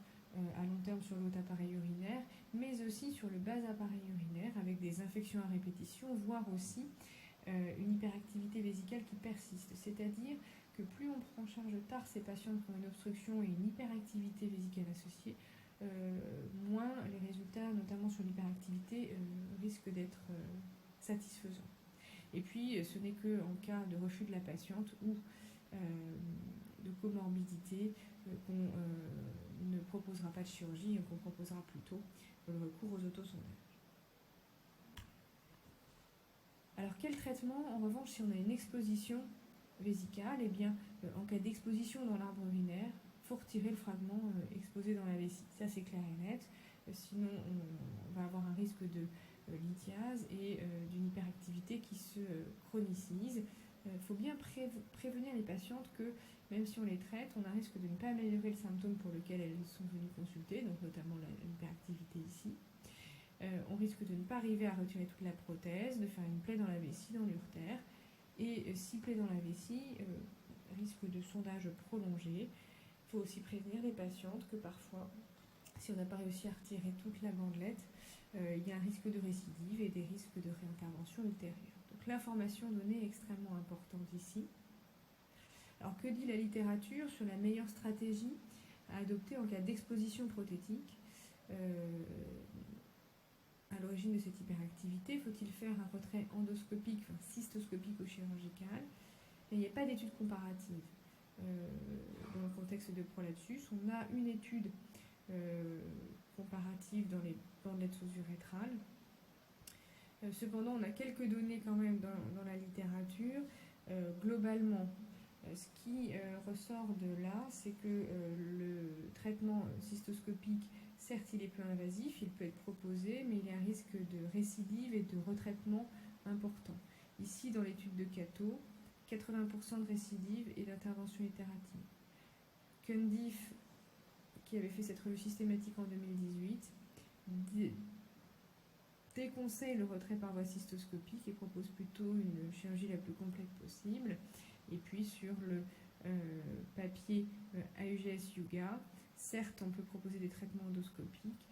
à long terme sur le haut appareil urinaire, mais aussi sur le bas appareil urinaire, avec des infections à répétition, voire aussi une hyperactivité vésicale qui persiste. C'est-à-dire que plus on prend en charge tard ces patients qui ont une obstruction et une hyperactivité vésicale associée, moins les résultats, notamment sur l'hyperactivité, risquent d'être satisfaisants. Et puis, ce n'est qu'en cas de refus de la patiente ou de comorbidité qu'on ne proposera pas de chirurgie et qu'on proposera plutôt le recours aux autosondages. Alors, quel traitement, en revanche, si on a une exposition vésicale? Eh bien, en cas d'exposition dans l'arbre urinaire, il faut retirer le fragment exposé dans la vessie. Ça, c'est clair et net. Sinon, on va avoir un risque de lithiase et d'une hyperactivité qui se chronicise. Il faut bien prévenir les patientes que même si on les traite, on a un risque de ne pas améliorer le symptôme pour lequel elles sont venues consulter, donc notamment l'hyperactivité ici. On risque de ne pas arriver à retirer toute la prothèse, de faire une plaie dans la vessie, dans l'urtère. Et si plaie dans la vessie, risque de sondage prolongé. Il faut aussi prévenir les patientes que parfois, si on n'a pas réussi à retirer toute la bandelette, il y a un risque de récidive et des risques de réintervention ultérieure. Donc l'information donnée est extrêmement importante ici. Alors que dit la littérature sur la meilleure stratégie à adopter en cas d'exposition prothétique à l'origine de cette hyperactivité? Faut-il faire un retrait endoscopique, enfin cystoscopique ou chirurgical? Et il n'y a pas d'étude comparative. Dans le contexte de prolapsus, on a une étude comparative dans les bandelettes sous-urétrales. Cependant, on a quelques données quand même dans la littérature. Globalement, ce qui ressort de là, c'est que le traitement cystoscopique, certes, il est peu invasif, il peut être proposé, mais il y a un risque de récidive et de retraitement important. Ici, dans l'étude de Cato, 80% de récidive et d'intervention itérative. Cundiff, qui avait fait cette revue systématique en 2018, déconseille le retrait par voie cystoscopique et propose plutôt une chirurgie la plus complète possible. Et puis sur le papier AUGS Yuga, certes on peut proposer des traitements endoscopiques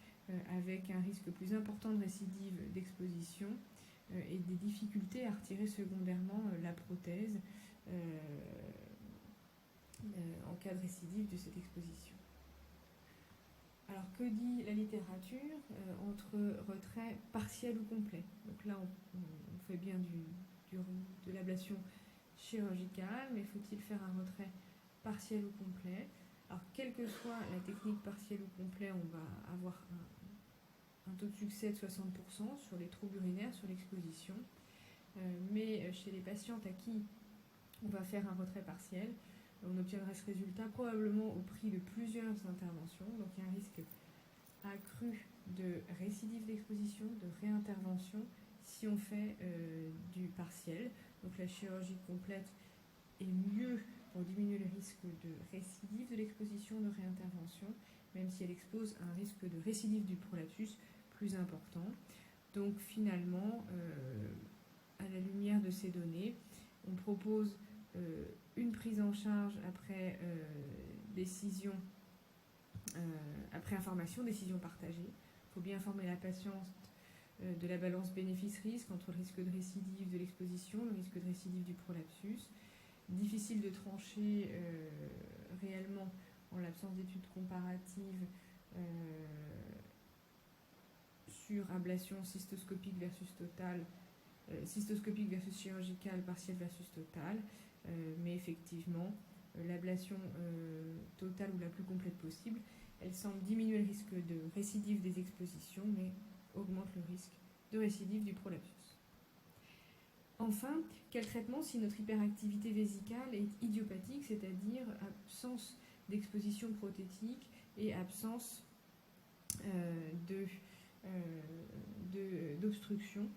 avec un risque plus important de récidive d'exposition et des difficultés à retirer secondairement la prothèse en cas de récidive de cette exposition. Alors que dit la littérature entre retrait partiel ou complet? Donc là on fait bien de l'ablation chirurgicale, mais faut-il faire un retrait partiel ou complet? Alors quelle que soit la technique partielle ou complet, on va avoir un taux de succès de 60% sur les troubles urinaires, sur l'exposition. Mais chez les patientes à qui on va faire un retrait partiel, on obtiendra ce résultat probablement au prix de plusieurs interventions. Donc il y a un risque accru de récidive d'exposition, de réintervention si on fait du partiel. Donc la chirurgie complète est mieux pour diminuer le risque de récidive de l'exposition, de réintervention, même si elle expose un risque de récidive du prolapsus plus important. Donc finalement, à la lumière de ces données, on propose une prise en charge après décision, après information, décision partagée. Il faut bien informer la patiente de la balance bénéfice-risque entre le risque de récidive de l'exposition, le risque de récidive du prolapsus. Difficile de trancher réellement en l'absence d'études comparatives sur ablation cystoscopique versus totale, cystoscopique versus chirurgicale, partielle versus totale, mais effectivement, l'ablation totale ou la plus complète possible, elle semble diminuer le risque de récidive des expositions, mais augmente le risque de récidive du prolapsus. Enfin, quel traitement si notre hyperactivité vésicale est idiopathique, c'est-à-dire absence d'exposition prothétique et absence d'obstruction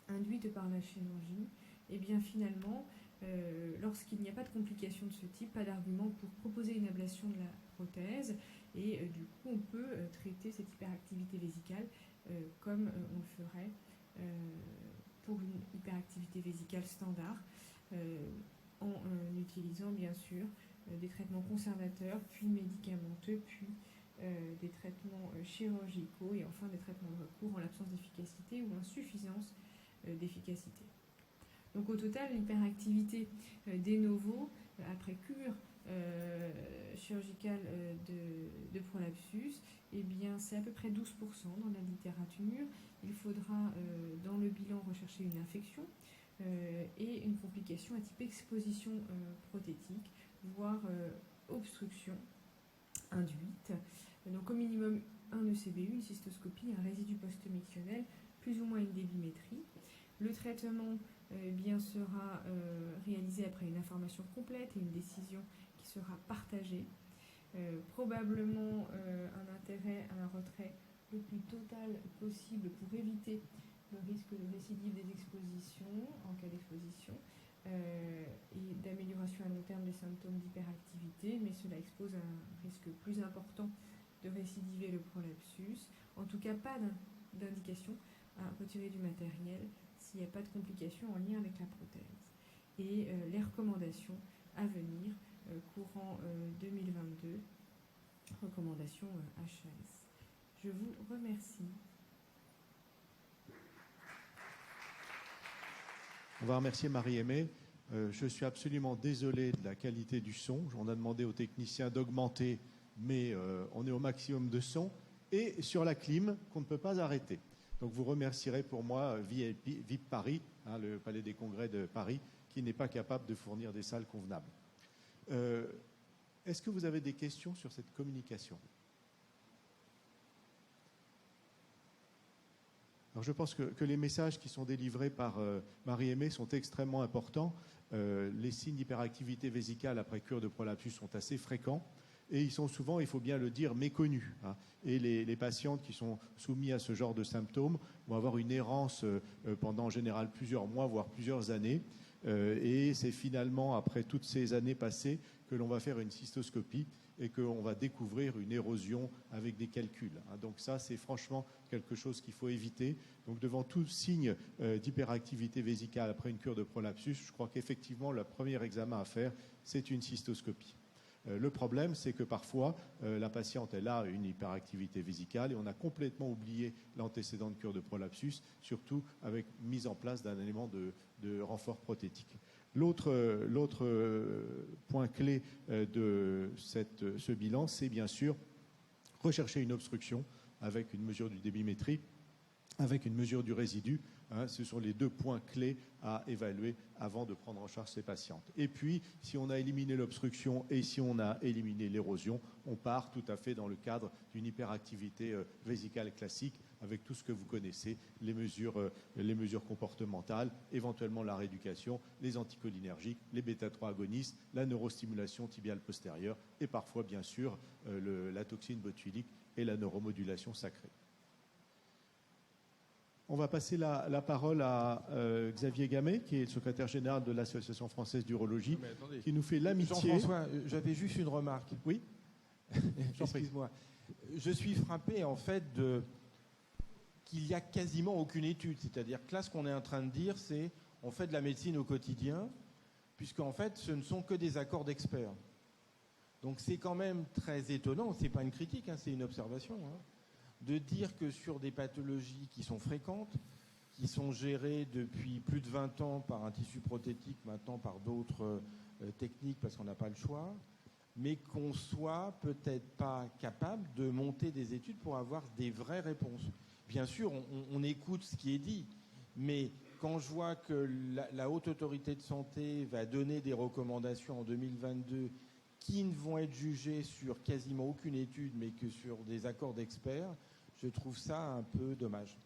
induite par la chirurgie? Et bien finalement, lorsqu'il n'y a pas de complications de ce type, pas d'argument pour proposer une ablation de la prothèse, et du coup on peut traiter cette hyperactivité vésicale comme on le ferait pour une hyperactivité vésicale standard, en utilisant bien sûr des traitements conservateurs, puis médicamenteux, puis des traitements chirurgicaux et enfin des traitements de recours en l'absence d'efficacité ou insuffisance d'efficacité. Donc au total, l'hyperactivité de novo après cure chirurgicale de prolapsus, eh bien c'est à peu près 12% dans la littérature. Il faudra dans le bilan rechercher une infection et une complication à type exposition prothétique, voire obstruction induite. Donc au minimum un ECBU, une cystoscopie, un résidu post-mictionnel, plus ou moins une débimétrie. Le traitement bien sera réalisé après une information complète et une décision qui sera partagée. Probablement un intérêt à un retrait le plus total possible pour éviter le risque de récidive des expositions en cas d'exposition et d'amélioration à long terme des symptômes d'hyperactivité, mais cela expose à un risque plus important de récidiver le prolapsus. En tout cas, pas d'indication à retirer du matériel s'il n'y a pas de complications en lien avec la prothèse. Et les recommandations à venir, courant 2022, recommandations HAS. Je vous remercie. On va remercier Marie-Aimée. Je suis absolument désolé de la qualité du son. On a demandé aux techniciens d'augmenter, mais on est au maximum de son. Et sur la clim, qu'on ne peut pas arrêter. Donc vous remercierez pour moi VIP Paris, le Palais des Congrès de Paris, qui n'est pas capable de fournir des salles convenables. Est-ce que vous avez des questions sur cette communication ? Alors je pense que les messages qui sont délivrés par Marie-Aimée sont extrêmement importants. Les signes d'hyperactivité vésicale après cure de prolapsus sont assez fréquents et ils sont souvent, il faut bien le dire, méconnus. Et les patientes qui sont soumises à ce genre de symptômes vont avoir une errance pendant en général plusieurs mois, voire plusieurs années. Et c'est finalement, après toutes ces années passées, que l'on va faire une cystoscopie et qu'on va découvrir une érosion avec des calculs. Donc ça, c'est franchement quelque chose qu'il faut éviter. Donc devant tout signe d'hyperactivité vésicale après une cure de prolapsus, je crois qu'effectivement, le premier examen à faire, c'est une cystoscopie. Le problème, c'est que parfois, la patiente, elle a une hyperactivité vésicale et on a complètement oublié l'antécédent de cure de prolapsus, surtout avec mise en place d'un élément de renfort prothétique. L'autre point clé de ce bilan, c'est bien sûr rechercher une obstruction avec une mesure du débimétrie, avec une mesure du résidu. Ce sont les deux points clés à évaluer avant de prendre en charge ces patientes. Et puis, si on a éliminé l'obstruction et si on a éliminé l'érosion, on part tout à fait dans le cadre d'une hyperactivité vésicale classique avec tout ce que vous connaissez, les mesures comportementales, éventuellement la rééducation, les anticholinergiques, les bêta-3 agonistes, la neurostimulation tibiale postérieure et parfois, bien sûr, la toxine botulique et la neuromodulation sacrée. On va passer la parole à Xavier Gamet, qui est le secrétaire général de l'Association française d'urologie, qui nous fait l'amitié. Jean-François, j'avais juste une remarque. Oui. Excuse-moi. Je suis frappé, en fait, qu'il n'y a quasiment aucune étude. C'est-à-dire que là, ce qu'on est en train de dire, c'est on fait de la médecine au quotidien, puisqu'en fait, ce ne sont que des accords d'experts. Donc c'est quand même très étonnant, ce n'est pas une critique, c'est une observation, de dire que sur des pathologies qui sont fréquentes, qui sont gérées depuis plus de 20 ans par un tissu prothétique, maintenant par d'autres techniques parce qu'on n'a pas le choix, mais qu'on soit peut-être pas capable de monter des études pour avoir des vraies réponses. Bien sûr, on écoute ce qui est dit, mais quand je vois que la Haute Autorité de Santé va donner des recommandations en 2022 qui ne vont être jugées sur quasiment aucune étude, mais que sur des accords d'experts, je trouve ça un peu dommage.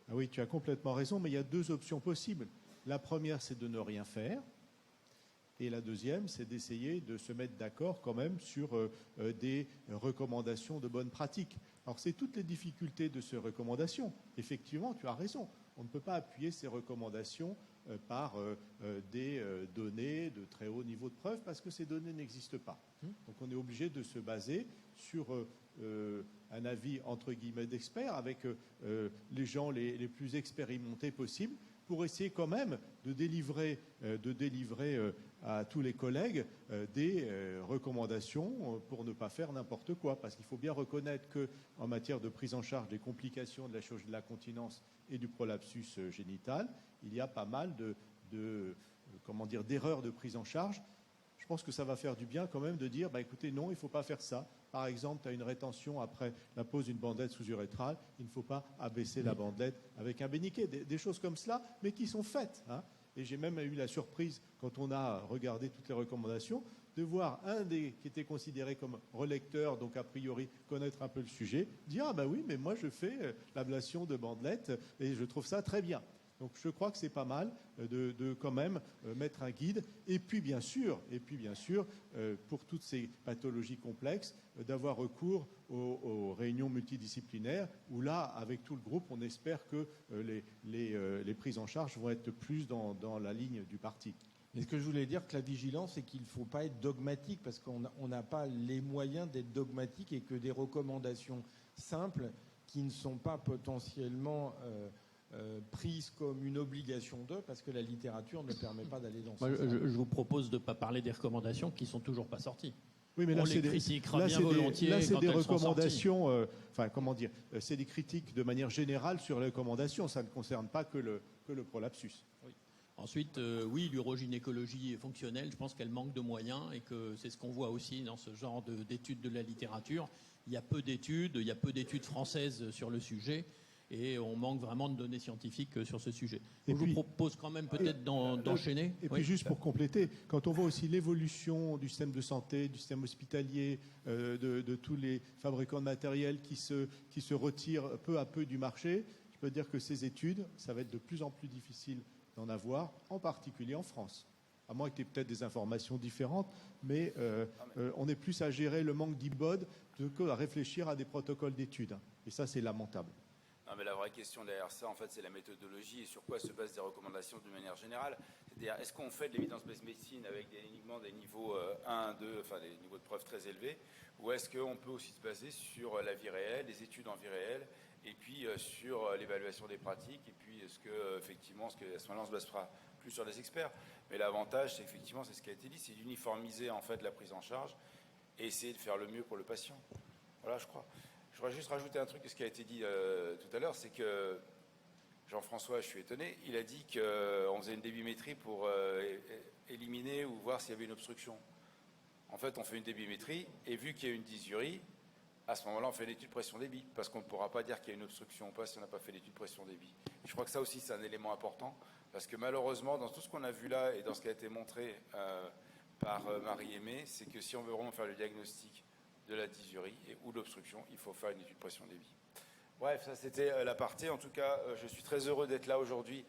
Ah oui, tu as complètement raison, mais il y a deux options possibles. La première, c'est de ne rien faire. Et la deuxième, c'est d'essayer de se mettre d'accord quand même sur des recommandations de bonne pratique. Alors, c'est toutes les difficultés de ces recommandations. Effectivement, tu as raison. On ne peut pas appuyer ces recommandations par des données de très haut niveau de preuve parce que ces données n'existent pas. Donc, on est obligé de se baser sur un avis, entre guillemets, d'experts avec les gens les plus expérimentés possibles pour essayer quand même de délivrer à tous les collègues des recommandations pour ne pas faire n'importe quoi. Parce qu'il faut bien reconnaître qu'en matière de prise en charge des complications de la chirurgie de la continence et du prolapsus génital, il y a pas mal d'erreurs de prise en charge. Je pense que ça va faire du bien quand même de dire, écoutez, non, il ne faut pas faire ça. Par exemple, tu as une rétention après la pose d'une bandelette sous-urétrale, il ne faut pas abaisser la bandelette avec un béniquet. Des choses comme cela, mais qui sont faites. Et j'ai même eu la surprise, quand on a regardé toutes les recommandations, de voir un qui était considéré comme relecteur, donc a priori connaître un peu le sujet, dire « Ah ben oui, mais moi je fais l'ablation de bandelette et je trouve ça très bien ». Donc je crois que c'est pas mal de quand même mettre un guide. Et puis bien sûr, pour toutes ces pathologies complexes, d'avoir recours aux réunions multidisciplinaires, où là, avec tout le groupe, on espère que les prises en charge vont être plus dans la ligne du parti. Mais ce que je voulais dire que la vigilance, c'est qu'il ne faut pas être dogmatique, parce qu'on n'a pas les moyens d'être dogmatique, et que des recommandations simples qui ne sont pas potentiellement prises comme une obligation d'eux, parce que la littérature ne permet pas d'aller dans ce sens. Je vous propose de ne pas parler des recommandations qui ne sont toujours pas sorties. Oui, mais on les critiquera bien volontiers. Là, c'est des recommandations, c'est des critiques de manière générale sur les recommandations. Ça ne concerne pas que le prolapsus. Oui. Ensuite, oui, l'urogynécologie fonctionnelle, je pense qu'elle manque de moyens, et que c'est ce qu'on voit aussi dans ce genre d'études de la littérature. Il y a peu d'études françaises sur le sujet, et on manque vraiment de données scientifiques sur ce sujet. Je vous propose quand même peut-être d'enchaîner. Et puis juste pour compléter, quand on voit aussi l'évolution du système de santé, du système hospitalier, de tous les fabricants de matériel qui se retirent peu à peu du marché, je peux dire que ces études, ça va être de plus en plus difficile d'en avoir, en particulier en France. À moins qu'il y ait peut-être des informations différentes, mais on est plus à gérer le manque d'IBOD qu'à réfléchir à des protocoles d'études. Et ça, c'est lamentable. Non, mais la vraie question derrière ça, en fait, c'est la méthodologie et sur quoi se basent des recommandations d'une manière générale. C'est-à-dire, est-ce qu'on fait de l'évidence-based médecine avec uniquement des niveaux 1, 2, enfin des niveaux de preuve très élevés, ou est-ce qu'on peut aussi se baser sur la vie réelle, les études en vie réelle, et puis sur l'évaluation des pratiques, et puis à ce moment-là, on se basera plus sur les experts. Mais l'avantage, c'est effectivement, c'est ce qui a été dit, c'est d'uniformiser en fait la prise en charge et essayer de faire le mieux pour le patient. Voilà, je crois. Je voudrais juste rajouter un truc à ce qui a été dit tout à l'heure, c'est que Jean-François, je suis étonné, il a dit qu'on faisait une débimétrie pour éliminer ou voir s'il y avait une obstruction. En fait, on fait une débimétrie, et vu qu'il y a une dysurie, à ce moment-là, on fait l'étude pression-débit, parce qu'on ne pourra pas dire qu'il y a une obstruction ou pas si on n'a pas fait l'étude pression-débit. Je crois que ça aussi, c'est un élément important, parce que malheureusement, dans tout ce qu'on a vu là, et dans ce qui a été montré par Marie-Aimée, c'est que si on veut vraiment faire le diagnostic de la dysurie ou de l'obstruction, il faut faire une étude pression-débit. Bref, ça c'était l'aparté. En tout cas, je suis très heureux d'être là aujourd'hui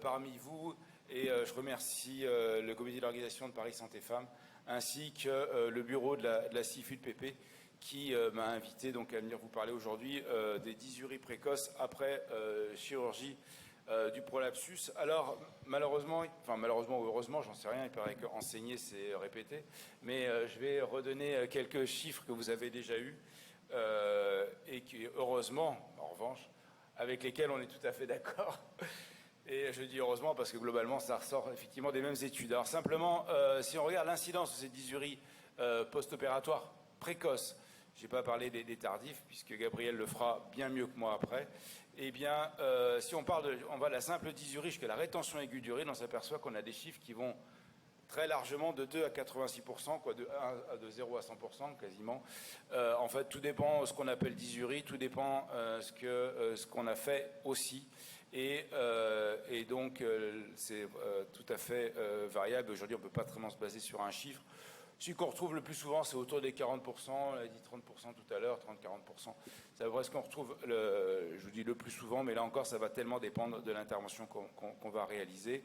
parmi vous, et je remercie le comité d'organisation de Paris Santé Femmes, ainsi que le bureau de la CIFUD-PP, qui m'a invité donc à venir vous parler aujourd'hui des dysuries précoces après chirurgie du prolapsus. Alors, malheureusement ou heureusement, j'en sais rien, il paraît qu'enseigner, c'est répéter, mais je vais redonner quelques chiffres que vous avez déjà eus, et qui, heureusement, en revanche, avec lesquels on est tout à fait d'accord. Et je dis heureusement parce que globalement, ça ressort effectivement des mêmes études. Alors simplement, si on regarde l'incidence de ces dysuries post-opératoires précoces, je n'ai pas parlé des tardifs, puisque Gabriel le fera bien mieux que moi après. Eh bien, si on va de la simple dysurie jusqu'à la rétention aiguë d'urine, on s'aperçoit qu'on a des chiffres qui vont très largement de 2 à 86%, quoi, de 0 à 100% quasiment. En fait, tout dépend de ce qu'on appelle dysurie, tout dépend ce qu'on a fait aussi. Et donc, c'est tout à fait variable. Aujourd'hui, on ne peut pas vraiment se baser sur un chiffre. Celui qu'on retrouve le plus souvent, c'est autour des 40%, on a dit 30% tout à l'heure, 30-40%. C'est à peu près ce qu'on retrouve, je vous dis le plus souvent, mais là encore, ça va tellement dépendre de l'intervention qu'on va réaliser.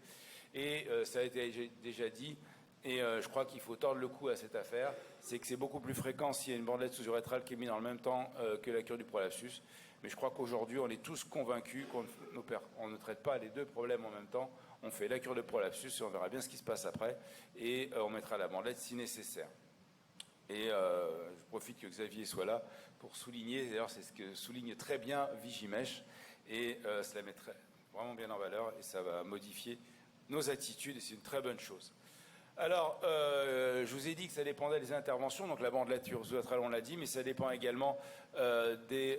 Et ça a été déjà dit, et je crois qu'il faut tordre le cou à cette affaire, c'est que c'est beaucoup plus fréquent s'il y a une bandelette sous-urétrale qui est mise dans le même temps que la cure du prolapsus. Mais je crois qu'aujourd'hui, on est tous convaincus qu'on ne traite pas les deux problèmes en même temps. On fait la cure de prolapsus et on verra bien ce qui se passe après. Et on mettra la bandelette si nécessaire. Et je profite que Xavier soit là pour souligner, d'ailleurs c'est ce que souligne très bien Vigimèche, et cela mettrait vraiment bien en valeur et ça va modifier nos attitudes et c'est une très bonne chose. Alors, je vous ai dit que ça dépendait des interventions, donc la bandelette sous-urétrale, on l'a dit, mais ça dépend également des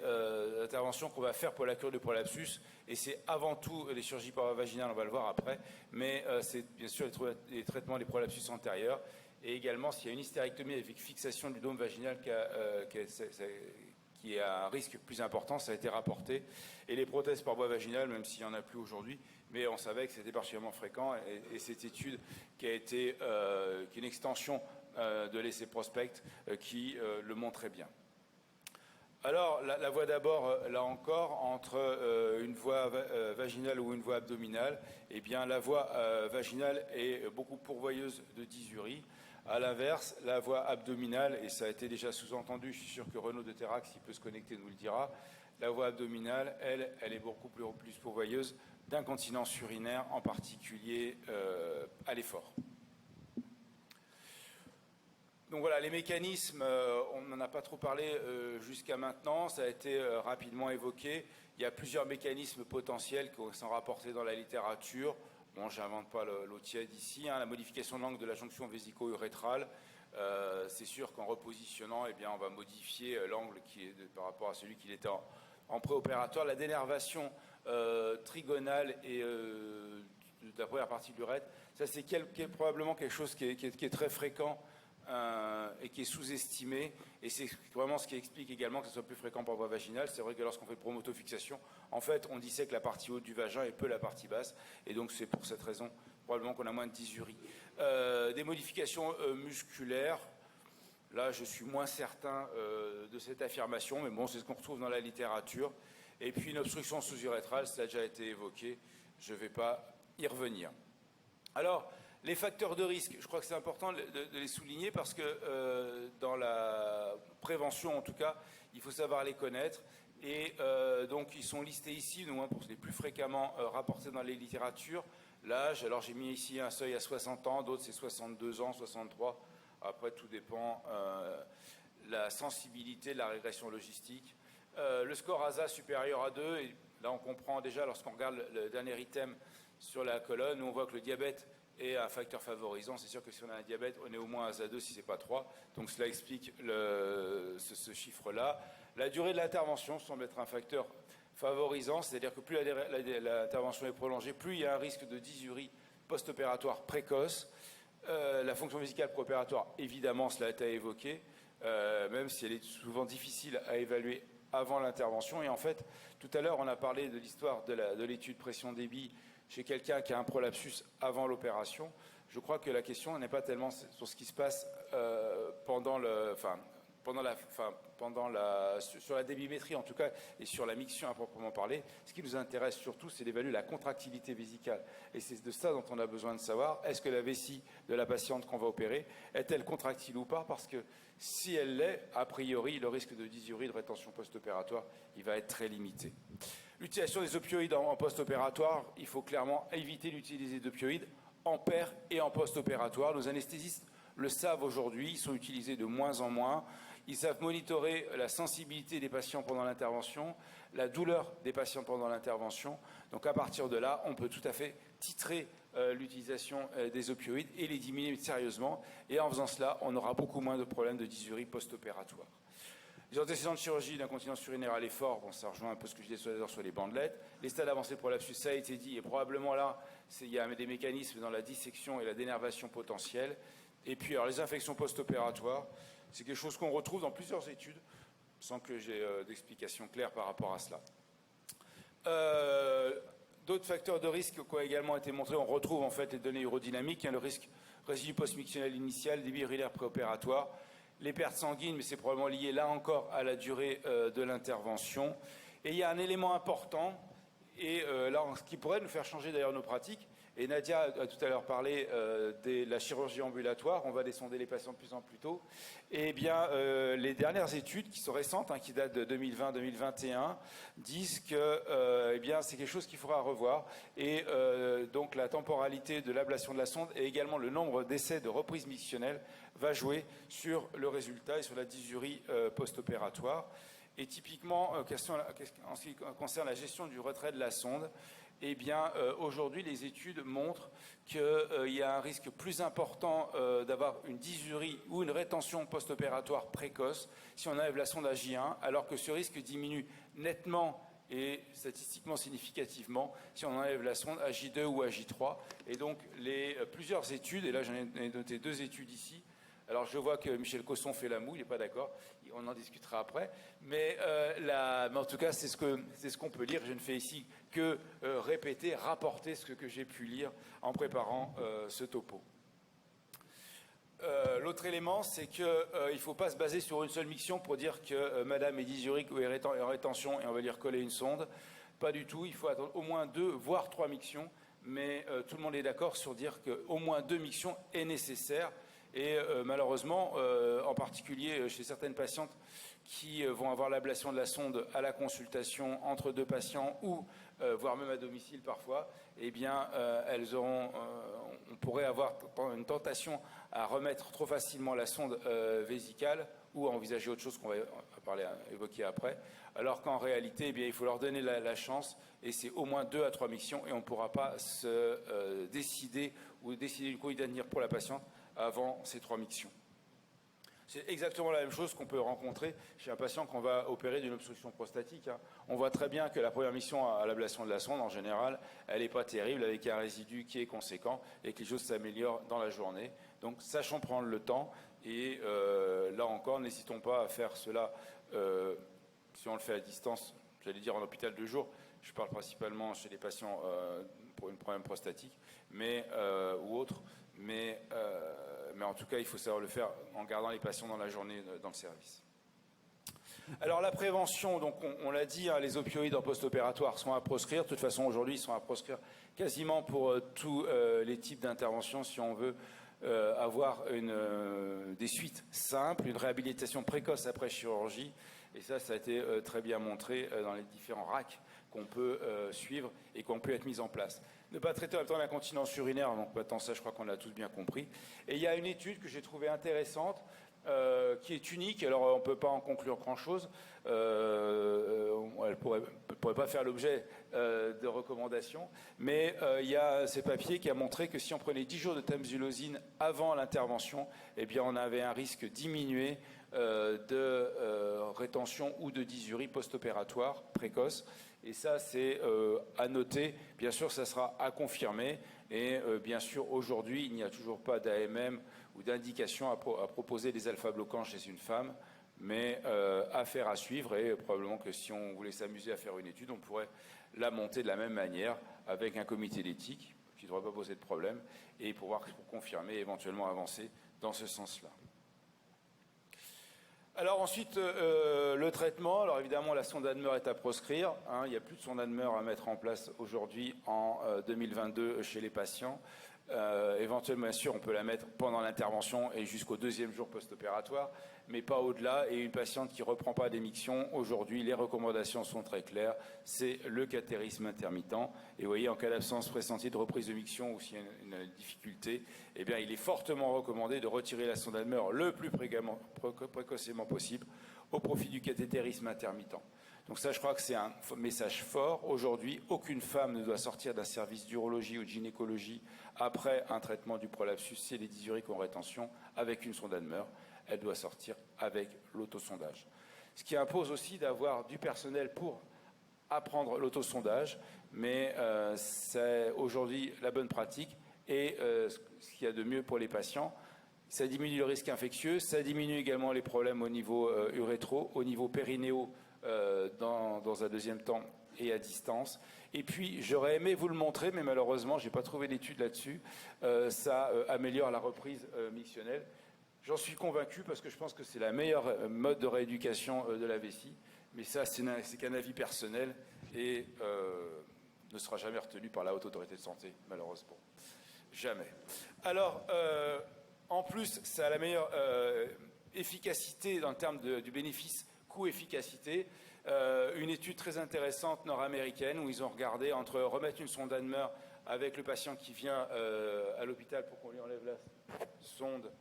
interventions qu'on va faire pour la cure du prolapsus, et c'est avant tout les chirurgies paravaginales, on va le voir après, mais c'est bien sûr les traitements des prolapsus antérieurs, et également s'il y a une hystérectomie avec fixation du dôme vaginal qui a un risque plus important, ça a été rapporté, et les prothèses par voie vaginale, même s'il n'y en a plus aujourd'hui, mais on savait que c'était particulièrement fréquent, et cette étude qui a été qui est une extension de l'essai prospect qui le montrait bien. Alors, la voie d'abord, là encore, entre une voie vaginale ou une voie abdominale, eh bien, la voie vaginale est beaucoup pourvoyeuse de dysurie. À l'inverse, la voie abdominale, et ça a été déjà sous-entendu, je suis sûr que Renaud de Terrax, s'il peut se connecter, nous le dira, la voie abdominale, elle est beaucoup plus pourvoyeuse d'incontinence urinaire, en particulier à l'effort. Donc voilà, les mécanismes, on n'en a pas trop parlé jusqu'à maintenant, ça a été rapidement évoqué. Il y a plusieurs mécanismes potentiels qui sont rapportés dans la littérature. Bon, je n'invente pas l'eau tiède ici. La modification de l'angle de la jonction vésico-urétrale, c'est sûr qu'en repositionnant, eh bien, on va modifier l'angle par rapport à celui qu'il était en préopératoire. La dénervation trigonale et de la première partie de l'urètre, ça c'est probablement quelque chose qui est très fréquent et qui est sous-estimé, et c'est vraiment ce qui explique également que ce soit plus fréquent par voie vaginale. C'est vrai que lorsqu'on fait promotofixation, en fait, on dissèque la partie haute du vagin et peu la partie basse, et donc c'est pour cette raison probablement qu'on a moins de dysurie. Des modifications musculaires, là je suis moins certain de cette affirmation, mais bon, c'est ce qu'on retrouve dans la littérature. Et puis une obstruction sous-urétrale, ça a déjà été évoqué, je ne vais pas y revenir. Alors, les facteurs de risque, je crois que c'est important de les souligner parce que dans la prévention, en tout cas, il faut savoir les connaître. Et donc, ils sont listés ici, du moins pour les plus fréquemment rapportés dans les littératures. L'âge, alors j'ai mis ici un seuil à 60 ans, d'autres c'est 62 ans, 63. Après, tout dépend la sensibilité de la régression logistique. Le score ASA supérieur à 2, et là on comprend déjà lorsqu'on regarde le dernier item sur la colonne, où on voit que le diabète est un facteur favorisant. C'est sûr que si on a un diabète, on est au moins à ASA 2 si ce n'est pas 3. Donc cela explique ce chiffre-là. La durée de l'intervention semble être un facteur favorisant, c'est-à-dire que plus l'intervention est prolongée, plus il y a un risque de dysurie post-opératoire précoce. La fonction vésicale préopératoire, évidemment, cela a été évoqué, même si elle est souvent difficile à évaluer avant l'intervention. Et en fait, tout à l'heure, on a parlé de l'histoire de l'étude pression-débit chez quelqu'un qui a un prolapsus avant l'opération. Je crois que la question n'est pas tellement sur ce qui se passe sur la débimétrie en tout cas, et sur la miction à proprement parler. Ce qui nous intéresse surtout, c'est d'évaluer la contractilité vésicale. Et c'est de ça dont on a besoin de savoir. Est-ce que la vessie de la patiente qu'on va opérer est-elle contractile ou pas? Parce que si elle l'est, a priori, le risque de dysurie, de rétention post-opératoire, il va être très limité. L'utilisation des opioïdes en post-opératoire, il faut clairement éviter d'utiliser d'opioïdes en per et en post-opératoire. Nos anesthésistes le savent aujourd'hui, ils sont utilisés de moins en moins. Ils savent monitorer la sensibilité des patients pendant l'intervention, la douleur des patients pendant l'intervention. Donc à partir de là, on peut tout à fait titrer l'utilisation des opioïdes et les diminuer sérieusement. Et en faisant cela, on aura beaucoup moins de problèmes de dysurie post-opératoire. Les antécédents de chirurgie d'incontinence urinaire à l'effort, bon, ça rejoint un peu ce que je disais sur les bandelettes. Les stades avancés pour l'absus, ça a été dit, et probablement là, il y a des mécanismes dans la dissection et la dénervation potentielle. Et puis, alors, les infections post-opératoires, c'est quelque chose qu'on retrouve dans plusieurs études, sans que j'ai d'explication claire par rapport à cela. D'autres facteurs de risque qui ont également été montrés, on retrouve en fait les données urodynamiques, le risque résidu post-mictionnel initial, débit urinaire préopératoire, les pertes sanguines, mais c'est probablement lié là encore à la durée de l'intervention. Et il y a un élément important, et là, qui pourrait nous faire changer d'ailleurs nos pratiques, et Nadia a tout à l'heure parlé de la chirurgie ambulatoire, on va désonder les patients de plus en plus tôt. Et bien, les dernières études qui sont récentes, qui datent de 2020-2021, disent que c'est quelque chose qu'il faudra revoir. Et donc la temporalité de l'ablation de la sonde et également le nombre d'essais de reprise mictionnelle va jouer sur le résultat et sur la dysurie post-opératoire. Et typiquement, en ce qui concerne la gestion du retrait de la sonde, eh bien, aujourd'hui, les études montrent qu'il y a un risque plus important d'avoir une dysurie ou une rétention post-opératoire précoce si on enlève la sonde à J1, alors que ce risque diminue nettement et statistiquement significativement si on enlève la sonde à J2 ou à J3. Et donc, plusieurs études, et là j'en ai noté 2 études ici. Alors, je vois que Michel Cosson fait la moue, il n'est pas d'accord, on en discutera après. Mais en tout cas, c'est ce qu'on peut lire. Je ne fais ici que répéter, rapporter ce que j'ai pu lire en préparant ce topo. L'autre élément, c'est qu'il ne faut pas se baser sur une seule miction pour dire que madame est dysurique ou est en rétention et on va lui recoller une sonde. Pas du tout, il faut attendre au moins 2, voire 3 mictions, mais tout le monde est d'accord sur dire qu'au moins 2 mictions est nécessaire. Et malheureusement, en particulier chez certaines patientes qui vont avoir l'ablation de la sonde à la consultation entre 2 patients ou voire même à domicile parfois, eh bien, on pourrait avoir une tentation à remettre trop facilement la sonde vésicale ou à envisager autre chose qu'on va évoquer après, alors qu'en réalité, eh bien, il faut leur donner la chance et c'est au moins 2 à 3 mictions et on ne pourra pas se décider une conduite d'avenir pour la patiente avant ces 3 mictions. C'est exactement la même chose qu'on peut rencontrer chez un patient qu'on va opérer d'une obstruction prostatique. On voit très bien que la première mission à l'ablation de la sonde, en général, elle n'est pas terrible, avec un résidu qui est conséquent et que les choses s'améliorent dans la journée. Donc, sachons prendre le temps et là encore, n'hésitons pas à faire cela si on le fait à distance, j'allais dire en hôpital de jour. Je parle principalement chez les patients pour une problème prostatique ou autre, mais en tout cas, il faut savoir le faire en gardant les patients dans la journée dans le service. Alors la prévention, donc on l'a dit, les opioïdes en post-opératoire sont à proscrire. De toute façon, aujourd'hui, ils sont à proscrire quasiment pour tous les types d'interventions si on veut avoir des suites simples, une réhabilitation précoce après chirurgie. Et ça a été très bien montré dans les différents RAC qu'on peut suivre et qu'on peut être mis en place. Ne pas traiter en même temps l'incontinence urinaire, donc maintenant ça je crois qu'on l'a tous bien compris. Et il y a une étude que j'ai trouvée intéressante, qui est unique, alors on ne peut pas en conclure grand-chose, elle ne pourrait pas faire l'objet de recommandations, mais il y a ces papiers qui a montré que si on prenait 10 jours de tamsulosine avant l'intervention, eh bien on avait un risque diminué de rétention ou de dysurie post-opératoire précoce. Et ça, c'est à noter. Bien sûr, ça sera à confirmer. Et bien sûr, aujourd'hui, il n'y a toujours pas d'AMM ou d'indication à proposer des alpha-bloquants chez une femme, mais affaire à suivre. Et probablement que si on voulait s'amuser à faire une étude, on pourrait la monter de la même manière avec un comité d'éthique qui ne devrait pas poser de problème et pouvoir confirmer et éventuellement avancer dans ce sens-là. Alors ensuite, le traitement. Alors évidemment, la sonde Admer est à proscrire. Il n'y a plus de sonde Admer à mettre en place aujourd'hui en 2022 chez les patients. Éventuellement, bien sûr, on peut la mettre pendant l'intervention et jusqu'au 2e jour post-opératoire, mais pas au-delà. Et une patiente qui ne reprend pas d'émiction, aujourd'hui, les recommandations sont très claires. C'est le cathérisme intermittent. Et vous voyez, en cas d'absence pressentie de reprise de miction ou s'il y a une difficulté, eh bien, il est fortement recommandé de retirer la sonde Admer le plus précocement possible au profit du cathétérisme intermittent. Donc ça, je crois que c'est un message fort. Aujourd'hui, aucune femme ne doit sortir d'un service d'urologie ou de gynécologie après un traitement du prolapsus et les dysuriques en rétention avec une sonde Admer. Elle doit sortir avec l'autosondage. Ce qui impose aussi d'avoir du personnel pour apprendre l'autosondage, mais c'est aujourd'hui la bonne pratique et ce qu'il y a de mieux pour les patients. Ça diminue le risque infectieux, ça diminue également les problèmes au niveau urétro, au niveau périnéo dans un deuxième temps et à distance. Et puis, j'aurais aimé vous le montrer, mais malheureusement, je n'ai pas trouvé d'études là-dessus. Ça améliore la reprise mictionnelle. J'en suis convaincu parce que je pense que c'est la meilleure mode de rééducation de la vessie. Mais ça, c'est qu'un avis personnel et ne sera jamais retenu par la Haute Autorité de Santé, malheureusement. Jamais. Alors, en plus, ça a la meilleure efficacité dans le terme du bénéfice coût-efficacité. Une étude très intéressante nord-américaine où ils ont regardé entre remettre une sonde Admer avec le patient qui vient à l'hôpital pour qu'on lui enlève la sonde,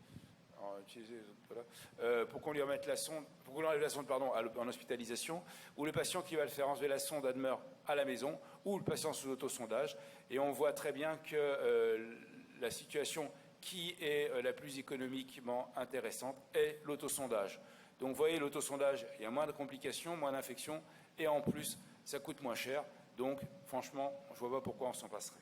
pour qu'on lui remette la sonde, pour qu'on lui enlève la sonde en hospitalisation, ou le patient qui va le faire enlever la sonde Admer à la maison, ou le patient sous autosondage. Et on voit très bien que la situation qui est la plus économiquement intéressante est l'autosondage. Donc vous voyez, l'autosondage, il y a moins de complications, moins d'infections, et en plus, ça coûte moins cher. Donc franchement, je ne vois pas pourquoi on s'en passerait.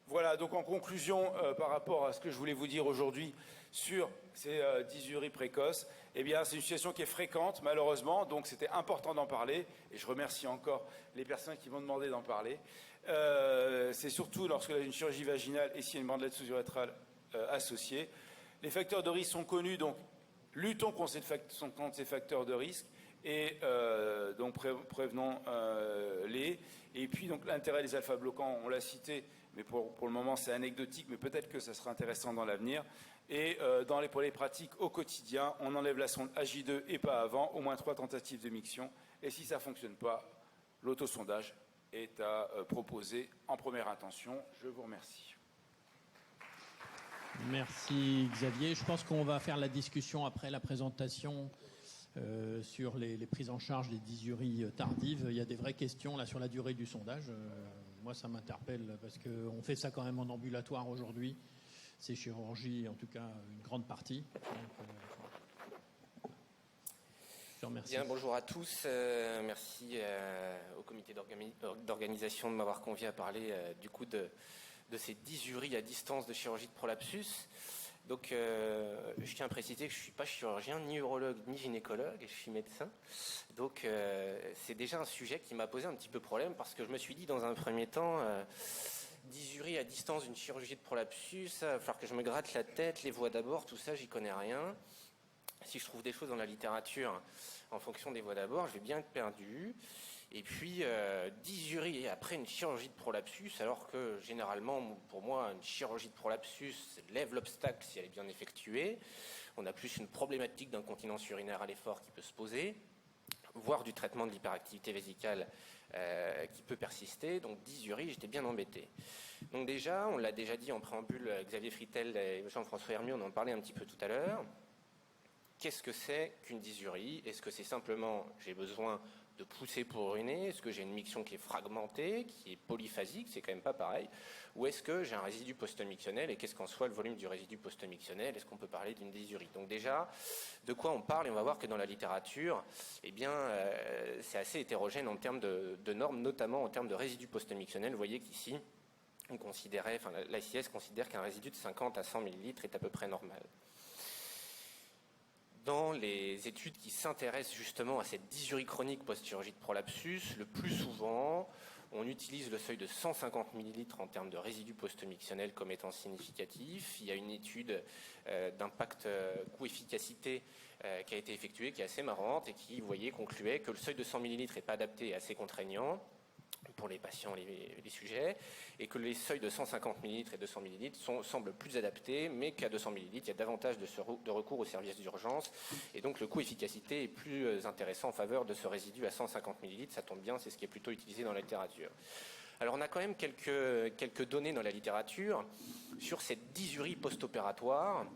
Voilà, donc en conclusion, par rapport à ce que je voulais vous dire aujourd'hui sur ces dysuries précoces, eh bien c'est une situation qui est fréquente, malheureusement, donc c'était important d'en parler, et je remercie encore les personnes qui m'ont demandé d'en parler. C'est surtout lorsque une chirurgie vaginale et s'il y a une bandelette sous-urétrale associés. Les facteurs de risque sont connus, donc luttons contre ces facteurs de risque et donc prévenons-les. Et puis donc l'intérêt des alpha-bloquants, on l'a cité, mais pour le moment c'est anecdotique, mais peut-être que ça sera intéressant dans l'avenir. Et pour les pratiques au quotidien, on enlève la sonde AJ2 et pas avant, au moins 3 tentatives de miction. Et si ça ne fonctionne pas, l'autosondage est à proposer en première intention. Je vous remercie. Merci Xavier. Je pense qu'on va faire la discussion après la présentation sur les prises en charge des dysuries tardives. Il y a des vraies questions là sur la durée du sondage. Moi, ça m'interpelle parce qu'on fait ça quand même en ambulatoire aujourd'hui. C'est chirurgie, en tout cas, une grande partie. Donc, je remercie. Bien, bonjour à tous. Merci au comité d'organisation de m'avoir convié à parler du coup de ces dysuries à distance de chirurgie de prolapsus. Donc, je tiens à préciser que je ne suis pas chirurgien, ni urologue, ni gynécologue, je suis médecin. Donc, c'est déjà un sujet qui m'a posé un petit peu problème parce que je me suis dit dans un premier temps, dysurie à distance d'une chirurgie de prolapsus, il va falloir que je me gratte la tête, les voies d'abord, tout ça, j'y connais rien. Si je trouve des choses dans la littérature en fonction des voies d'abord, je vais bien être perdu. Et puis, dysurie après une chirurgie de prolapsus, alors que généralement, pour moi, une chirurgie de prolapsus lève l'obstacle si elle est bien effectuée. On a plus une problématique d'incontinence urinaire à l'effort qui peut se poser, voire du traitement de l'hyperactivité vésicale qui peut persister. Donc, dysurie, j'étais bien embêté. Donc déjà, on l'a déjà dit en préambule, Xavier Fritel et Jean-François Hermieux, on en parlait un petit peu tout à l'heure. Qu'est-ce que c'est qu'une dysurie? Est-ce que c'est simplement, j'ai besoin de pousser pour uriner? Est-ce que j'ai une miction qui est fragmentée, qui est polyphasique? C'est quand même pas pareil. Ou est-ce que j'ai un résidu post-mictionnel? Et qu'est-ce qu'en soit le volume du résidu post-mictionnel? Est-ce qu'on peut parler d'une dysurie? Donc déjà, de quoi on parle? Et on va voir que dans la littérature, eh bien, c'est assez hétérogène en termes de normes, notamment en termes de résidu post-mictionnel. Vous voyez qu'ici, l'ACS considère qu'un résidu de 50 à 100 ml est à peu près normal. Dans les études qui s'intéressent justement à cette dysurie chronique post-chirurgie de prolapsus, le plus souvent, on utilise le seuil de 150 ml en termes de résidus post-mictionnels comme étant significatif. Il y a une étude d'impact coût-efficacité qui a été effectuée, qui est assez marrante et qui, vous voyez, concluait que le seuil de 100 ml n'est pas adapté et assez contraignant pour les patients, les sujets, et que les seuils de 150 ml et 200 ml semblent plus adaptés, mais qu'à 200 ml, il y a davantage de recours aux services d'urgence, et donc le coût-efficacité est plus intéressant en faveur de ce résidu à 150 ml. Ça tombe bien, c'est ce qui est plutôt utilisé dans la littérature. Alors on a quand même quelques données dans la littérature sur cette dysurie post-opératoire.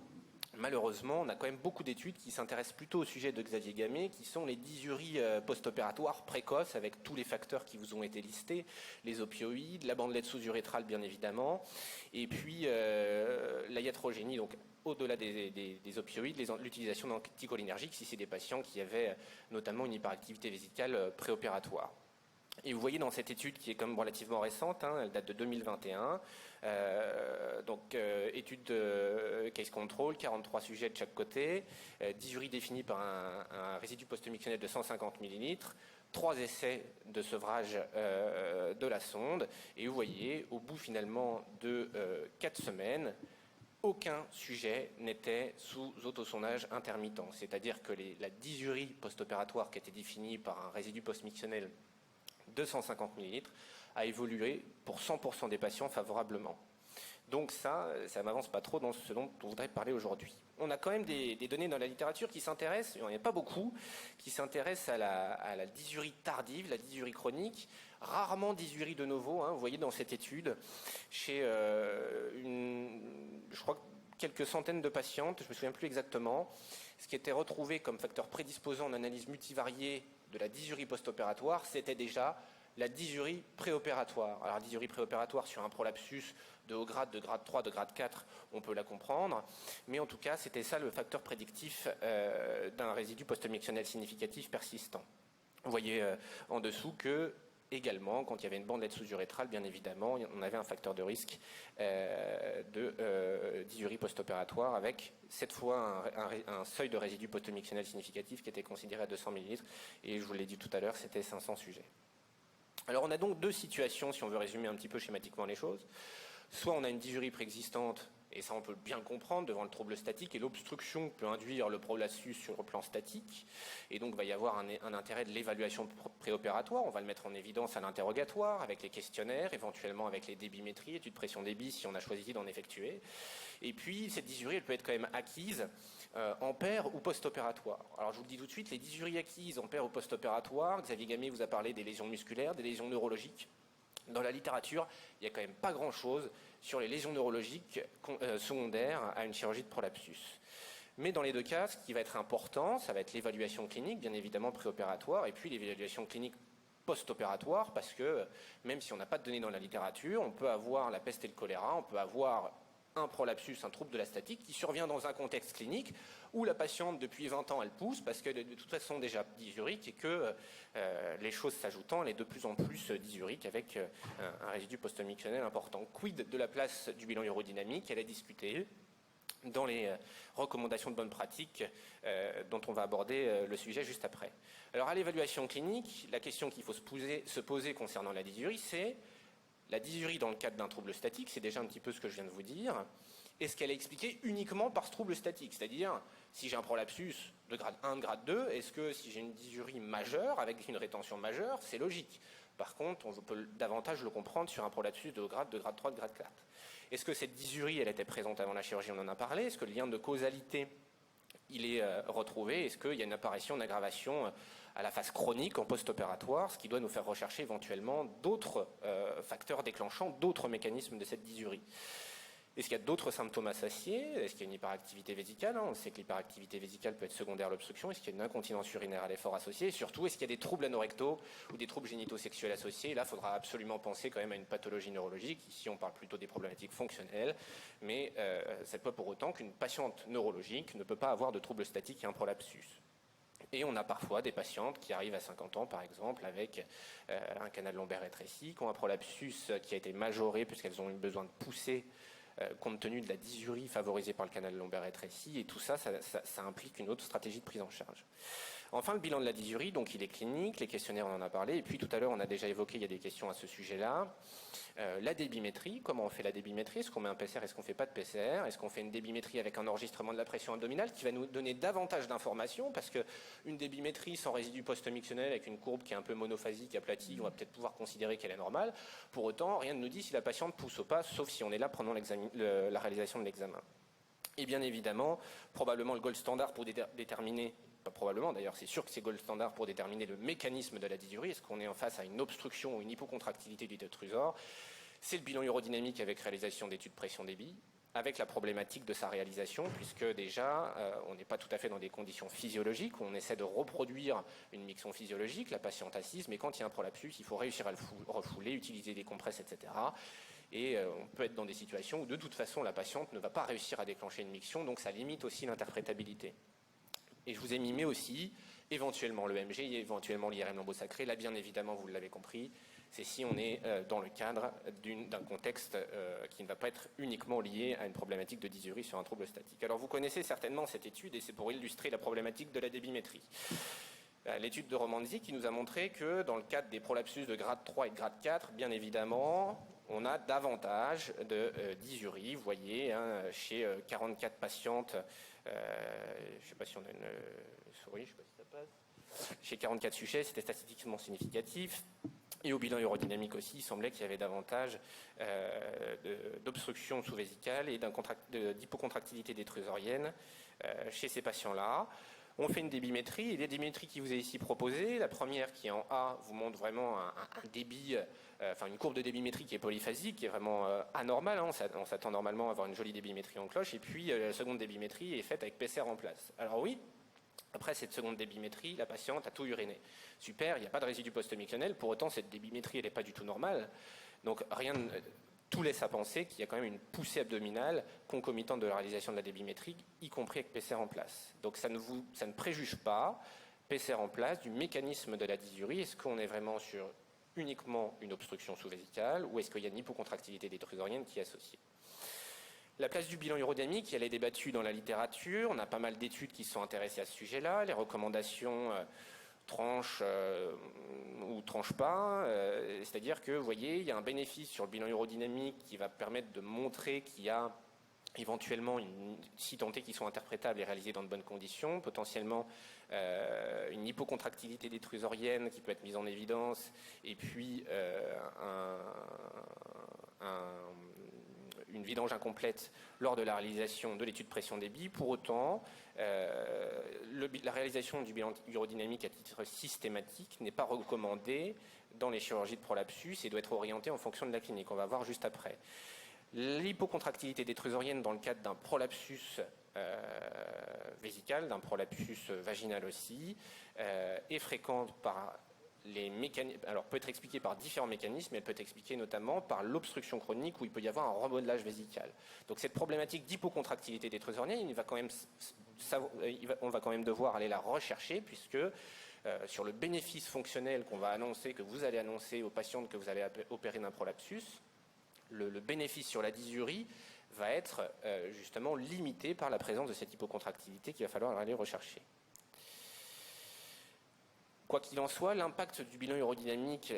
Malheureusement, on a quand même beaucoup d'études qui s'intéressent plutôt au sujet de Xavier Gamet, qui sont les dysuries post-opératoires précoces, avec tous les facteurs qui vous ont été listés, les opioïdes, la bandelette sous-urétrale bien évidemment, et puis la iatrogénie, donc au-delà des opioïdes, l'utilisation d'anticholinergiques si c'est des patients qui avaient notamment une hyperactivité vésicale préopératoire. Et vous voyez dans cette étude qui est quand même relativement récente, elle date de 2021, étude de case control, 43 sujets de chaque côté, dysurie définie par un résidu post-mictionnel de 150 ml, 3 essais de sevrage de la sonde, et vous voyez, au bout finalement de 4 semaines, aucun sujet n'était sous autosondage intermittent. C'est-à-dire que la dysurie post-opératoire qui était définie par un résidu post-mictionnel de 150 ml a évolué pour 100% des patients favorablement. Donc ça m'avance pas trop dans ce dont on voudrait parler aujourd'hui. On a quand même des données dans la littérature qui s'intéressent, il n'y en a pas beaucoup, qui s'intéressent à la dysurie tardive, la dysurie chronique, rarement dysurie de novo. Vous voyez dans cette étude, chez je crois quelques centaines de patientes, je ne me souviens plus exactement, ce qui était retrouvé comme facteur prédisposant en analyse multivariée de la dysurie post-opératoire, c'était déjà la dysurie préopératoire. Alors la dysurie préopératoire sur un prolapsus de haut grade, de grade 3, de grade 4, on peut la comprendre, mais en tout cas c'était ça le facteur prédictif d'un résidu post-mictionnel significatif persistant. Vous voyez en dessous que également, quand il y avait une bandelette sous-urétrale, bien évidemment, on avait un facteur de risque de dysurie post-opératoire avec cette fois un seuil de résidu post-mictionnel significatif qui était considéré à 200 ml, et je vous l'ai dit tout à l'heure, c'était 500 sujets. Alors on a donc deux situations, si on veut résumer un petit peu schématiquement les choses. Soit on a une dysurie préexistante Et ça, on peut bien le comprendre devant le trouble statique, et l'obstruction peut induire le prolapsus sur le plan statique. Et donc, il va y avoir un intérêt de l'évaluation préopératoire. On va le mettre en évidence à l'interrogatoire, avec les questionnaires, éventuellement avec les débimétries, études pression-débit, si on a choisi d'en effectuer. Et puis, cette dysurie, elle peut être quand même acquise en paire ou post-opératoire. Alors, je vous le dis tout de suite, les dysuries acquises en paire ou post-opératoire, Xavier Gamet vous a parlé des lésions musculaires, des lésions neurologiques. Dans la littérature, il n'y a quand même pas grand-chose sur les lésions neurologiques secondaires à une chirurgie de prolapsus. Mais dans les deux cas, ce qui va être important, ça va être l'évaluation clinique, bien évidemment préopératoire, et puis l'évaluation clinique post-opératoire, parce que même si on n'a pas de données dans la littérature, on peut avoir la peste et le choléra, on peut avoir un prolapsus, un trouble de la statique, qui survient dans un contexte clinique où la patiente, depuis 20 ans, elle pousse parce qu'elle est de toute façon déjà dyurique et que les choses s'ajoutant, elle est de plus en plus dyurique avec un résidu post-mictionnel important. Quid de la place du bilan urodynamique? Elle est discutée dans les recommandations de bonne pratique dont on va aborder le sujet juste après. Alors à l'évaluation clinique, la question qu'il faut se poser concernant la dysurie, c'est la dysurie dans le cadre d'un trouble statique, c'est déjà un petit peu ce que je viens de vous dire. Est-ce qu'elle est expliquée uniquement par ce trouble statique? C'est-à-dire, si j'ai un prolapsus de grade 1, de grade 2, est-ce que si j'ai une dysurie majeure, avec une rétention majeure, c'est logique? Par contre, on peut davantage le comprendre sur un prolapsus de grade 3, de grade 4. Est-ce que cette dysurie, elle était présente avant la chirurgie? On en a parlé. Est-ce que le lien de causalité, il est retrouvé? Est-ce qu'il y a une apparition, une aggravation à la phase chronique en post-opératoire, ce qui doit nous faire rechercher éventuellement d'autres facteurs déclenchants, d'autres mécanismes de cette dysurie? Est-ce qu'il y a d'autres symptômes associés? Est-ce qu'il y a une hyperactivité vésicale? On sait que l'hyperactivité vésicale peut être secondaire à l'obstruction. Est-ce qu'il y a une incontinence urinaire à l'effort associée? Et surtout, est-ce qu'il y a des troubles anorectaux ou des troubles génitosexuels associés? Et là, il faudra absolument penser quand même à une pathologie neurologique. Ici, on parle plutôt des problématiques fonctionnelles, mais ça n'est pas pour autant qu'une patiente neurologique ne peut pas avoir de troubles statiques et un prolapsus. Et on a parfois des patientes qui arrivent à 50 ans, par exemple, avec un canal lombaire rétréci, qui ont un prolapsus qui a été majoré puisqu'elles ont eu besoin de pousser compte tenu de la dysurie favorisée par le canal lombaire rétréci, et tout ça, ça implique une autre stratégie de prise en charge. Enfin, le bilan de la dysurie, donc il est clinique, les questionnaires on en a parlé, et puis tout à l'heure on a déjà évoqué, il y a des questions à ce sujet-là. La débimétrie, comment on fait la débimétrie? Est-ce qu'on met un PCR? Est-ce qu'on ne fait pas de PCR? Est-ce qu'on fait une débimétrie avec un enregistrement de la pression abdominale qui va nous donner davantage d'informations? Parce qu'une débimétrie sans résidu post-mictionnel avec une courbe qui est un peu monophasique, aplatie, on va peut-être pouvoir considérer qu'elle est normale. Pour autant, rien ne nous dit si la patiente pousse ou pas, sauf si on est là pendant la réalisation de l'examen. Et bien évidemment, probablement le gold standard pour déterminer, pas probablement d'ailleurs, c'est sûr que c'est gold standard pour déterminer le mécanisme de la dysurie. Est-ce qu'on est en face à une obstruction ou une hypocontractilité du détrusor? C'est le bilan urodynamique avec réalisation d'études pression-débit, avec la problématique de sa réalisation, puisque déjà, on n'est pas tout à fait dans des conditions physiologiques, où on essaie de reproduire une miction physiologique, la patiente assise, mais quand il y a un prolapsus, il faut réussir à le refouler, utiliser des compresses, etc. Et on peut être dans des situations où de toute façon la patiente ne va pas réussir à déclencher une miction, donc ça limite aussi l'interprétabilité. Et je vous ai mimé aussi éventuellement l'EMG, éventuellement l'IRM lombosacré. Là, bien évidemment, vous l'avez compris, c'est si on est dans le cadre d'un contexte qui ne va pas être uniquement lié à une problématique de dysurie sur un trouble statique. Alors vous connaissez certainement cette étude, et c'est pour illustrer la problématique de la débimétrie. L'étude de Romanzi qui nous a montré que dans le cadre des prolapsus de grade 3 et de grade 4, bien évidemment, on a davantage de dysurie. Vous voyez, hein, chez 44 patientes, je ne sais pas si on a une souris, je ne sais pas si ça passe. Chez 44 sujets, c'était statistiquement significatif. Et au bilan urodynamique aussi, il semblait qu'il y avait davantage d'obstruction sous-vésicale et d'hypocontractilité détrusorienne chez ces patients-là. On fait une débimétrie, et les débimétries qui vous est ici proposée, la première qui est en A vous montre vraiment un débit, une courbe de débimétrie qui est polyphasique, qui est vraiment anormale, hein. On s'attend normalement à avoir une jolie débimétrie en cloche, et puis la seconde débimétrie est faite avec PCR en place. Alors oui, après cette seconde débimétrie, la patiente a tout uriné. Super, il n'y a pas de résidu post-mictionnel, pour autant cette débimétrie elle n'est pas du tout normale, donc tout laisse à penser qu'il y a quand même une poussée abdominale concomitante de la réalisation de la débimétrie, y compris avec PCR en place. Donc ça ne préjuge pas, PCR en place, du mécanisme de la dysurie. Est-ce qu'on est vraiment sur uniquement une obstruction sous-vésicale ou est-ce qu'il y a une hypocontractilité détrusorienne qui est associée? La place du bilan urodynamique, elle est débattue dans la littérature. On a pas mal d'études qui sont intéressées à ce sujet-là. Les recommandations tranche ou tranche pas, c'est-à-dire que, vous voyez, il y a un bénéfice sur le bilan urodynamique qui va permettre de montrer qu'il y a éventuellement, si tant est qu'ils sont interprétables et réalisés dans de bonnes conditions, potentiellement une hypocontractilité détrusorienne qui peut être mise en évidence, et puis une vidange incomplète lors de la réalisation de l'étude pression-débit. Pour autant, la réalisation du bilan urodynamique à titre systématique n'est pas recommandée dans les chirurgies de prolapsus et doit être orientée en fonction de la clinique. On va voir juste après. L'hypocontractilité détrusorienne dans le cadre d'un prolapsus vésical, d'un prolapsus vaginal aussi, est fréquente par les mécanismes. Alors peut être expliquée par différents mécanismes, mais elle peut être expliquée notamment par l'obstruction chronique où il peut y avoir un remodelage vésical. Donc cette problématique d'hypocontractilité détrusorienne, on va quand même devoir aller la rechercher puisque sur le bénéfice fonctionnel qu'on va annoncer, que vous allez annoncer aux patientes que vous allez opérer d'un prolapsus, le bénéfice sur la dysurie va être justement limité par la présence de cette hypocontractilité qu'il va falloir aller rechercher. Quoi qu'il en soit, l'impact du bilan urodynamique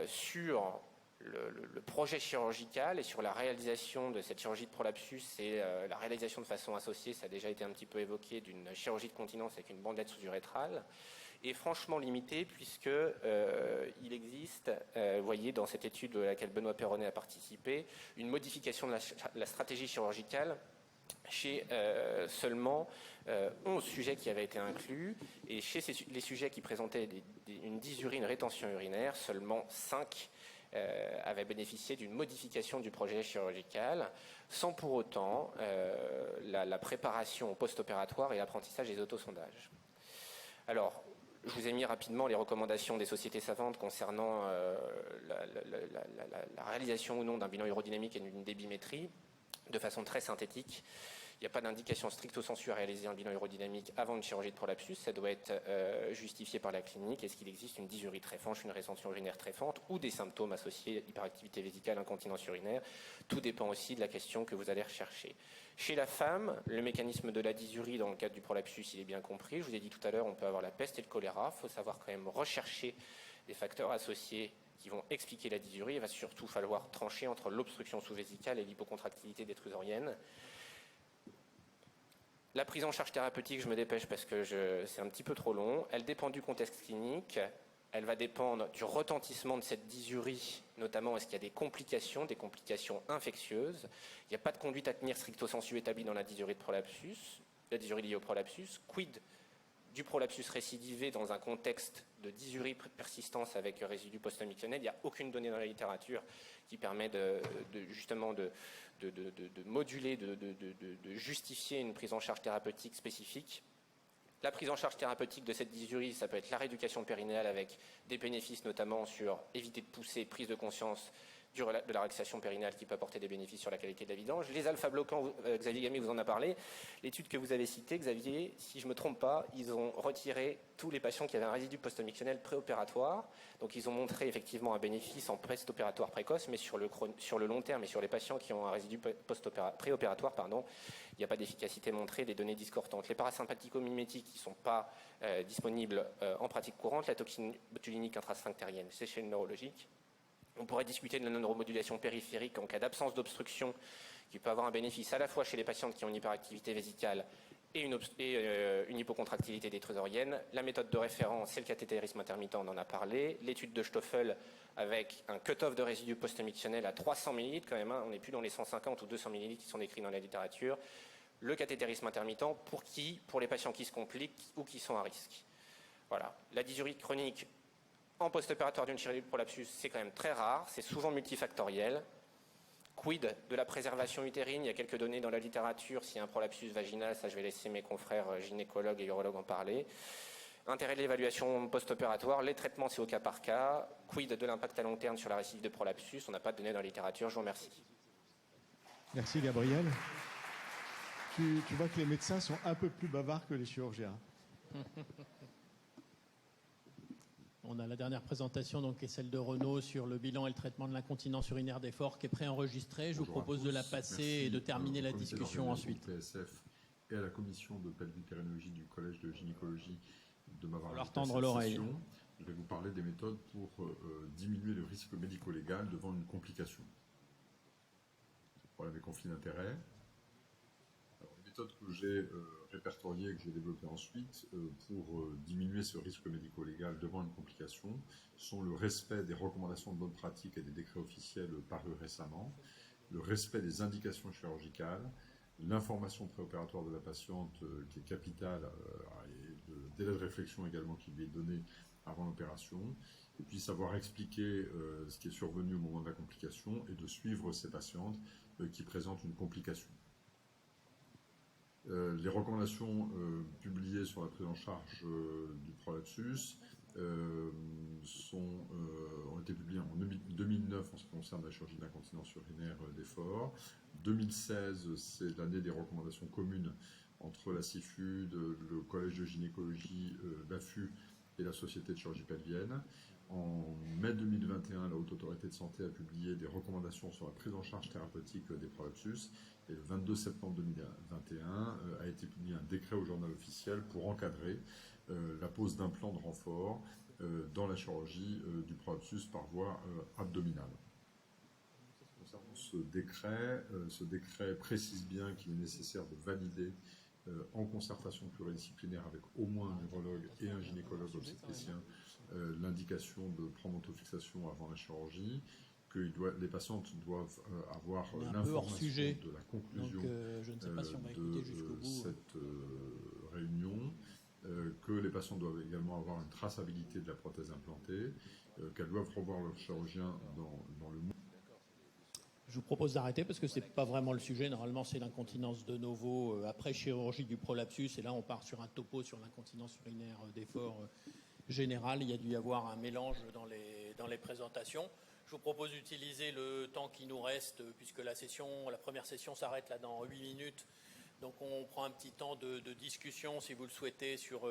sur le projet chirurgical et sur la réalisation de cette chirurgie de prolapsus et la réalisation de façon associée, ça a déjà été un petit peu évoqué, d'une chirurgie de continence avec une bandelette sous-urétrale, est franchement limité puisque il existe, vous voyez dans cette étude à laquelle Benoît Perronnet a participé, une modification de la stratégie chirurgicale chez seulement 11 sujets qui avaient été inclus, et chez les sujets qui présentaient une dysurie, une rétention urinaire, seulement 5 avaient bénéficié d'une modification du projet chirurgical, sans pour autant la préparation post-opératoire et l'apprentissage des autosondages. Alors, je vous ai mis rapidement les recommandations des sociétés savantes concernant la réalisation ou non d'un bilan urodynamique et d'une débimétrie, de façon très synthétique. Il n'y a pas d'indication stricto sensu à réaliser un bilan urodynamique avant une chirurgie de prolapsus. Ça doit être justifié par la clinique. Est-ce qu'il existe une dysurie très franche, une rétention urinaire très forte ou des symptômes associés, hyperactivité vésicale, incontinence urinaire. Tout dépend aussi de la question que vous allez rechercher. Chez la femme, le mécanisme de la dysurie dans le cadre du prolapsus, il est bien compris. Je vous ai dit tout à l'heure, on peut avoir la peste et le choléra. Il faut savoir quand même rechercher des facteurs associés qui vont expliquer la dysurie. Il va surtout falloir trancher entre l'obstruction sous-vésicale et l'hypocontractilité détrusorienne. La prise en charge thérapeutique, je me dépêche parce que c'est un petit peu trop long. Elle dépend du contexte clinique. Elle va dépendre du retentissement de cette dysurie, notamment est-ce qu'il y a des complications infectieuses. Il n'y a pas de conduite à tenir stricto sensu établie dans la dysurie de prolapsus, la dysurie liée au prolapsus. Quid du prolapsus récidivé dans un contexte de dysurie persistance avec résidu post-omissionnel? Il n'y a aucune donnée dans la littérature qui permet justement de moduler, de justifier une prise en charge thérapeutique spécifique. La prise en charge thérapeutique de cette dysurie, ça peut être la rééducation périnéale avec des bénéfices notamment sur éviter de pousser, prise de conscience de la relaxation périnéale qui peut apporter des bénéfices sur la qualité de la vidange. Les alpha-bloquants, Xavier Gamay vous en a parlé. L'étude que vous avez citée, Xavier, si je ne me trompe pas, ils ont retiré tous les patients qui avaient un résidu post-omissionnel préopératoire. Donc ils ont montré effectivement un bénéfice en post-opératoire précoce, mais sur le long terme et sur les patients qui ont un résidu préopératoire, il n'y a pas d'efficacité montrée, des données discordantes. Les parasympathico-mimétiques qui ne sont pas disponibles en pratique courante, la toxine botulinique intrasphinctérienne, c'est chez le neurologique. On pourrait discuter de la neuromodulation périphérique en cas d'absence d'obstruction, qui peut avoir un bénéfice à la fois chez les patientes qui ont une hyperactivité vésicale et une hypocontractilité détrusorienne. La méthode de référence, c'est le cathétérisme intermittent, on en a parlé. L'étude de Stoffel avec un cut-off de résidus post-omissionnels à 300 ml quand même, on n'est plus dans les 150 ou 200 ml qui sont décrits dans la littérature. Le cathétérisme intermittent, pour les patients qui se compliquent ou qui sont à risque. Voilà. La dysurie chronique en post-opératoire d'une chirurgie de prolapsus, c'est quand même très rare, c'est souvent multifactoriel. Quid de la préservation utérine? Il y a quelques données dans la littérature. S'il y a un prolapsus vaginal, ça je vais laisser mes confrères gynécologues et urologues en parler. Intérêt de l'évaluation post-opératoire, les traitements c'est au cas par cas. Quid de l'impact à long terme sur la récidive de prolapsus? On n'a pas de données dans la littérature, je vous remercie. Merci Gabriel. Tu vois que les médecins sont un peu plus bavards que les chirurgiens. On a la dernière présentation, donc, qui est celle de Renaud sur le bilan et le traitement de l'incontinence urinaire d'effort, qui est préenregistrée. Je vous propose de la passer et de terminer la discussion ensuite. PSF et à la commission de pelvicarinologie du Collège de gynécologie de m'avoir leur tendre l'oreille. Je vais vous parler des méthodes pour diminuer le risque médico-légal devant une complication. Problème des conflits d'intérêts, méthodes que j'ai répertoriées et que j'ai développées ensuite pour diminuer ce risque médico-légal devant une complication sont le respect des recommandations de bonne pratique et des décrets officiels parus récemment, le respect des indications chirurgicales, l'information préopératoire de la patiente qui est capitale et le délai de réflexion également qui lui est donné avant l'opération, et puis savoir expliquer ce qui est survenu au moment de la complication et de suivre ces patientes qui présentent une complication. Les recommandations publiées sur la prise en charge du prolapsus ont été publiées en 2009 en ce qui concerne la chirurgie d'incontinence urinaire d'effort. 2016, c'est l'année des recommandations communes entre la CIFUD, le Collège de gynécologie, l'AFU et la Société de chirurgie pelvienne. En mai 2021, la Haute Autorité de Santé a publié des recommandations sur la prise en charge thérapeutique des prolapsus. Et le 22 septembre 2021 a été publié un décret au journal officiel pour encadrer la pose d'implants de renfort dans la chirurgie du prolapsus par voie abdominale. Concernant ce décret précise bien qu'il est nécessaire de valider en concertation pluridisciplinaire avec au moins un urologue et un gynécologue obstétricien l'indication de prendre autofixation avant la chirurgie, que les patientes doivent avoir l'information de la conclusion de cette réunion, que les patients doivent également avoir une traçabilité de la prothèse implantée, qu'elles doivent revoir leur chirurgien dans le mois. Je vous propose d'arrêter parce que ce n'est pas vraiment le sujet. Normalement, c'est l'incontinence de novo après chirurgie du prolapsus. Et là, on part sur un topo sur l'incontinence urinaire d'effort générale. Il y a dû y avoir un mélange dans les présentations. Je vous propose d'utiliser le temps qui nous reste puisque la première session s'arrête là dans 8 minutes. Donc on prend un petit temps de discussion, si vous le souhaitez, sur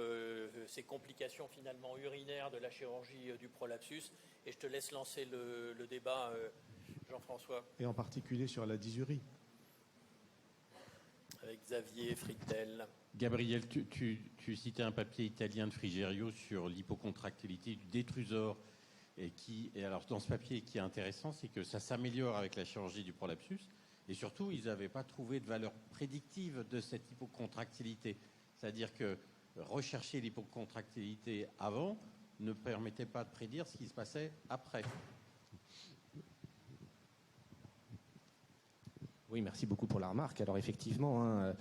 ces complications finalement urinaires de la chirurgie du prolapsus. Et je te laisse lancer le débat, Jean-François. Et en particulier sur la dysurie. Avec Xavier Fritel. Gabriel, tu citais un papier italien de Frigerio sur l'hypocontractilité du détrusor. Et alors dans ce papier, qui est intéressant, c'est que ça s'améliore avec la chirurgie du prolapsus. Et surtout, ils n'avaient pas trouvé de valeur prédictive de cette hypocontractilité. C'est-à-dire que rechercher l'hypocontractilité avant ne permettait pas de prédire ce qui se passait après. Oui, merci beaucoup pour la remarque. Alors effectivement,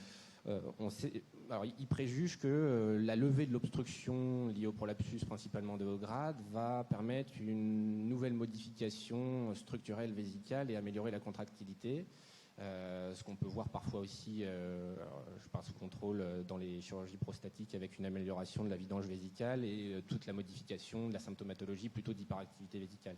il préjuge que la levée de l'obstruction liée au prolapsus, principalement de haut grade, va permettre une nouvelle modification structurelle vésicale et améliorer la contractilité. Ce qu'on peut voir parfois aussi, je parle sous contrôle, dans les chirurgies prostatiques avec une amélioration de la vidange vésicale et toute la modification de la symptomatologie plutôt d'hyperactivité vésicale.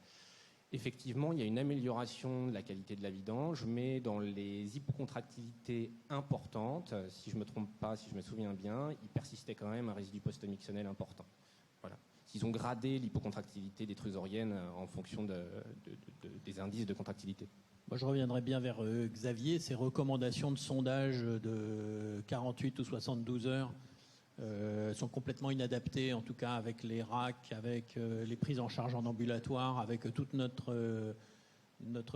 Effectivement, il y a une amélioration de la qualité de la vidange, mais dans les hypocontractilités importantes, si je ne me trompe pas, si je me souviens bien, il persistait quand même un résidu post-mixtionnel important. Voilà. Ils ont gradé l'hypocontractilité détrusorienne en fonction des indices de contractilité. Moi, je reviendrai bien vers Xavier. Ces recommandations de sondage de 48 ou 72 heures sont complètement inadaptées, en tout cas avec les RAC, avec les prises en charge en ambulatoire, avec toute notre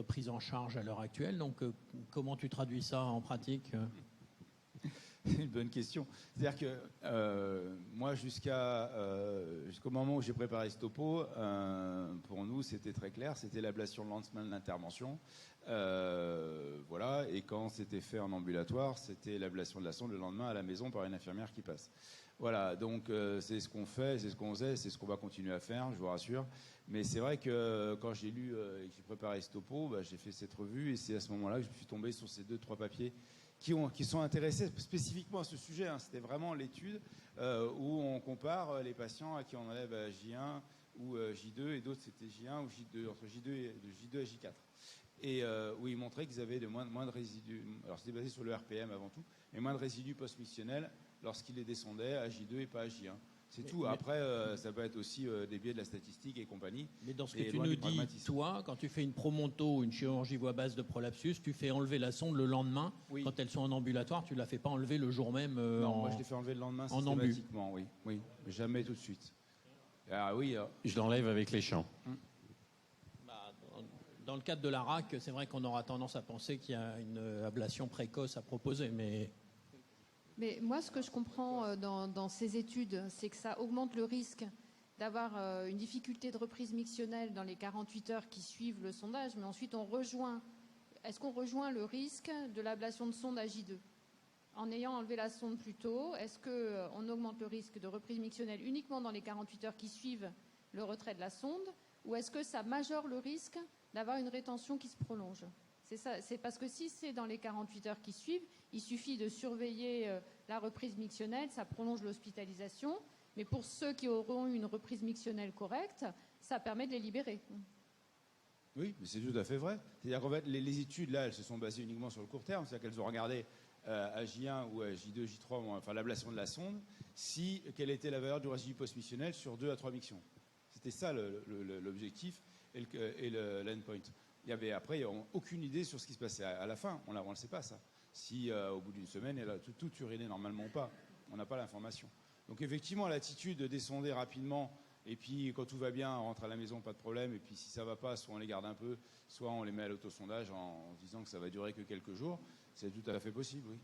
prise en charge à l'heure actuelle. Donc, comment tu traduis ça en pratique ? C'est une bonne question. C'est-à-dire que moi, jusqu'au moment où j'ai préparé ce topo, pour nous, c'était très clair. C'était l'ablation le lendemain de l'intervention. Voilà. Et quand c'était fait en ambulatoire, c'était l'ablation de la sonde le lendemain à la maison par une infirmière qui passe. Voilà. Donc, c'est ce qu'on fait, c'est ce qu'on faisait, c'est ce qu'on va continuer à faire, je vous rassure. Mais c'est vrai que quand j'ai lu et que j'ai préparé ce topo, j'ai fait cette revue et c'est à ce moment-là que je suis tombé sur ces 2-3 papiers qui sont intéressés spécifiquement à ce sujet. Hein. C'était vraiment l'étude où on compare les patients à qui on enlève J1 ou J2 et d'autres c'était J1 ou J2, entre J2 et J4. Et où ils montraient qu'ils avaient moins de résidus, alors c'était basé sur le RPM avant tout, mais moins de résidus post-mictionnels lorsqu'ils les descendaient à J2 et pas à J1. C'est tout. Après, ça peut être aussi des biais de la statistique et compagnie. Mais dans ce que tu nous dis, toi, quand tu fais une promonto ou une chirurgie voie basse de prolapsus, tu fais enlever la sonde le lendemain. Oui. Quand elles sont en ambulatoire, tu ne la fais pas enlever le jour même non, moi je l'ai fait enlever le lendemain systématiquement, oui. Mais jamais tout de suite. Ah oui. Je l'enlève avec les champs. Dans le cadre de la RAC, c'est vrai qu'on aura tendance à penser qu'il y a une ablation précoce à proposer, mais... Mais moi, ce que je comprends dans ces études, c'est que ça augmente le risque d'avoir une difficulté de reprise mictionnelle dans les 48 heures qui suivent le sondage, mais ensuite est-ce qu'on rejoint le risque de l'ablation de sonde à J2 ? En ayant enlevé la sonde plus tôt, est-ce qu'on augmente le risque de reprise mictionnelle uniquement dans les 48 heures qui suivent le retrait de la sonde, ou est-ce que ça majore le risque d'avoir une rétention qui se prolonge ? C'est ça, c'est parce que si c'est dans les 48 heures qui suivent, il suffit de surveiller la reprise mictionnelle, ça prolonge l'hospitalisation, mais pour ceux qui auront eu une reprise mictionnelle correcte, ça permet de les libérer. Oui, mais c'est tout à fait vrai. C'est-à-dire qu'en fait, les études, là, elles se sont basées uniquement sur le court terme, c'est-à-dire qu'elles ont regardé à J1 ou à J2, J3, enfin l'ablation de la sonde, quelle était la valeur du résidu post-mictionnel sur 2 à 3 mictions. C'était ça l'objectif et l'endpoint. Après, il n'y a aucune idée sur ce qui se passait à la fin. On ne le sait pas, ça. Si au bout d'une semaine, elle a tout uriné normalement ou pas. On n'a pas l'information. Donc effectivement, l'attitude de descender rapidement, et puis quand tout va bien, on rentre à la maison, pas de problème, et puis si ça ne va pas, soit on les garde un peu, soit on les met à l'autosondage en disant que ça va durer que quelques jours, c'est tout à fait possible, oui.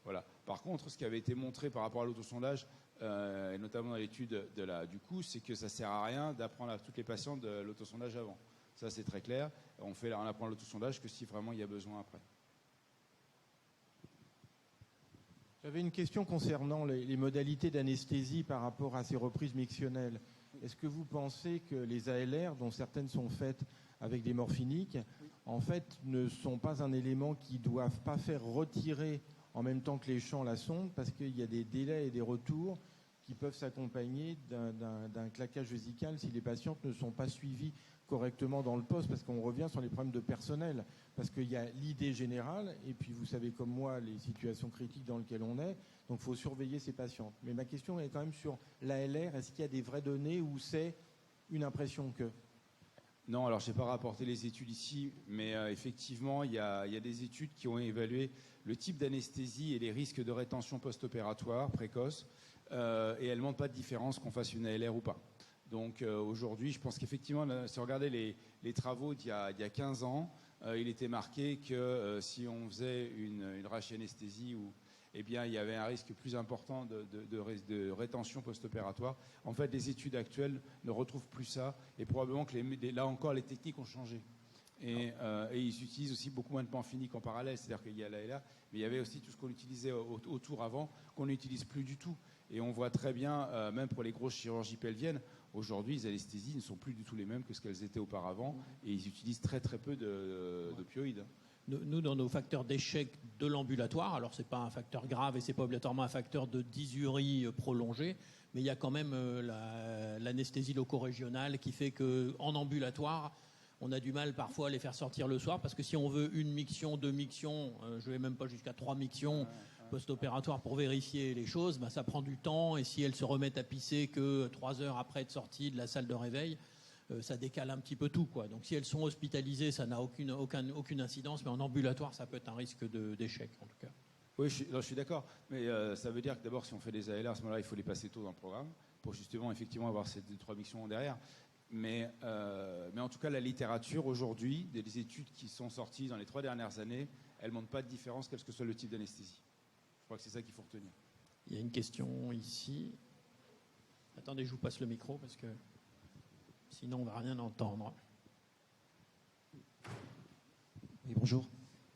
Voilà. Par contre, ce qui avait été montré par rapport à l'autosondage, et notamment dans l'étude du coût, c'est que ça ne sert à rien d'apprendre à toutes les patientes de l'autosondage avant. Ça, c'est très clair. On apprend l'autosondage que si vraiment il y a besoin après. J'avais une question concernant les modalités d'anesthésie par rapport à ces reprises mictionnelles. Est-ce que vous pensez que les ALR, dont certaines sont faites avec des morphiniques, en fait, ne sont pas un élément qui ne doivent pas faire retirer en même temps que les champs la sonde, parce qu'il y a des délais et des retours qui peuvent s'accompagner d'un claquage vésical si les patientes ne sont pas suivies correctement dans le poste, parce qu'on revient sur les problèmes de personnel, parce qu'il y a l'idée générale, et puis vous savez comme moi les situations critiques dans lesquelles on est, donc il faut surveiller ces patientes. Mais ma question est quand même sur l'ALR, est-ce qu'il y a des vraies données ou c'est une impression que... Non, alors je n'ai pas rapporté les études ici, mais effectivement, il y a des études qui ont évalué le type d'anesthésie et les risques de rétention post-opératoire précoce, et elles ne montrent pas de différence qu'on fasse une ALR ou pas. Donc aujourd'hui, je pense qu'effectivement, si on regardait les travaux d'il y a 15 ans, il était marqué que si on faisait une rachianesthésie, eh bien, il y avait un risque plus important de rétention post-opératoire. En fait, les études actuelles ne retrouvent plus ça, et probablement que là encore, les techniques ont changé. Et ils utilisent aussi beaucoup moins de panphinique en parallèle, c'est-à-dire qu'il y a là, mais il y avait aussi tout ce qu'on utilisait autour avant, qu'on n'utilise plus du tout. Et on voit très bien, même pour les grosses chirurgies pelviennes, aujourd'hui, les anesthésies ne sont plus du tout les mêmes que ce qu'elles étaient auparavant, et ils utilisent très très peu d'opioïdes. Nous, dans nos facteurs d'échec de l'ambulatoire, alors ce n'est pas un facteur grave et ce n'est pas obligatoirement un facteur de dysurie prolongée, mais il y a quand même l'anesthésie loco-régionale qui fait qu'en ambulatoire, on a du mal parfois à les faire sortir le soir, parce que si on veut 1 miction, 2 mictions, je ne vais même pas jusqu'à 3 mictions post-opératoires pour vérifier les choses, ça prend du temps, et si elles se remettent à pisser que 3 heures après être sorties de la salle de réveil, ça décale un petit peu tout, quoi. Donc si elles sont hospitalisées, ça n'a aucune incidence, mais en ambulatoire, ça peut être un risque d'échec, en tout cas. Oui, je suis d'accord, mais ça veut dire que d'abord, si on fait des ALR, à ce moment-là, il faut les passer tôt dans le programme, pour justement, effectivement, avoir ces 2-3 mictions derrière. Mais en tout cas, la littérature, aujourd'hui, des études qui sont sorties dans les 3 dernières années, elles ne montrent pas de différence, quel que soit le type d'anesthésie. Je crois que c'est ça qu'il faut retenir. Il y a une question ici. Attendez, je vous passe le micro, parce que sinon, on ne va rien entendre. Oui, bonjour.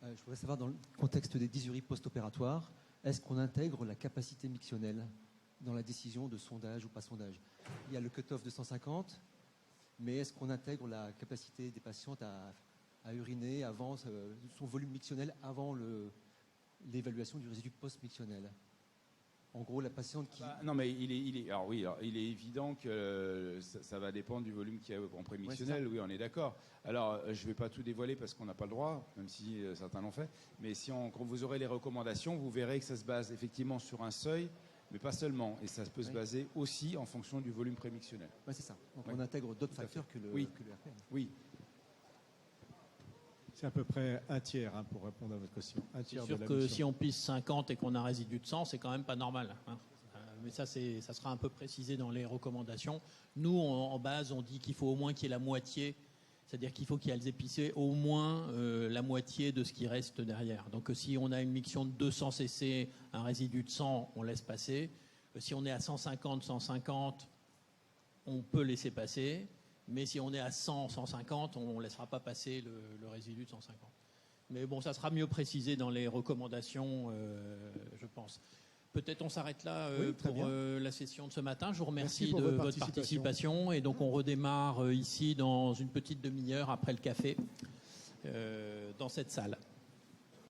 Je voudrais savoir, dans le contexte des dysuries post-opératoires, est-ce qu'on intègre la capacité mictionnelle dans la décision de sondage ou pas sondage? Il y a le cut-off de 150, mais est-ce qu'on intègre la capacité des patientes à uriner avant son volume mictionnel avant l'évaluation du résidu post-mictionnel? En gros, la patiente qui... non, mais il est évident que ça va dépendre du volume qu'il y a en pré-mictionnel, oui, on est d'accord. Alors, je ne vais pas tout dévoiler parce qu'on n'a pas le droit, même si certains l'ont fait, mais quand vous aurez les recommandations, vous verrez que ça se base effectivement sur un seuil, mais pas seulement, et ça peut se baser aussi en fonction du volume pré-mictionnel. Oui, c'est ça. Donc on intègre d'autres facteurs que le RPM. Oui. C'est à peu près un tiers, pour répondre à votre question. Un tiers c'est sûr de la que mission. si on pisse 50 et qu'on a un résidu de sang, c'est quand même pas normal. Mais ça sera un peu précisé dans les recommandations. Nous, en base, on dit qu'il faut au moins qu'il y ait la moitié C'est-à-dire qu'il faut qu'elles aient pissé au moins la moitié de ce qui reste derrière. Donc si on a une miction de 200 cc, un résidu de 100, on laisse passer. Si on est à 150, 150, on peut laisser passer. Mais si on est à 100, 150, on ne laissera pas passer le résidu de 150. Mais bon, ça sera mieux précisé dans les recommandations, je pense. Peut-être on s'arrête là pour la session de ce matin. Je vous remercie de votre participation. Et donc on redémarre ici dans une petite demi-heure après le café dans cette salle.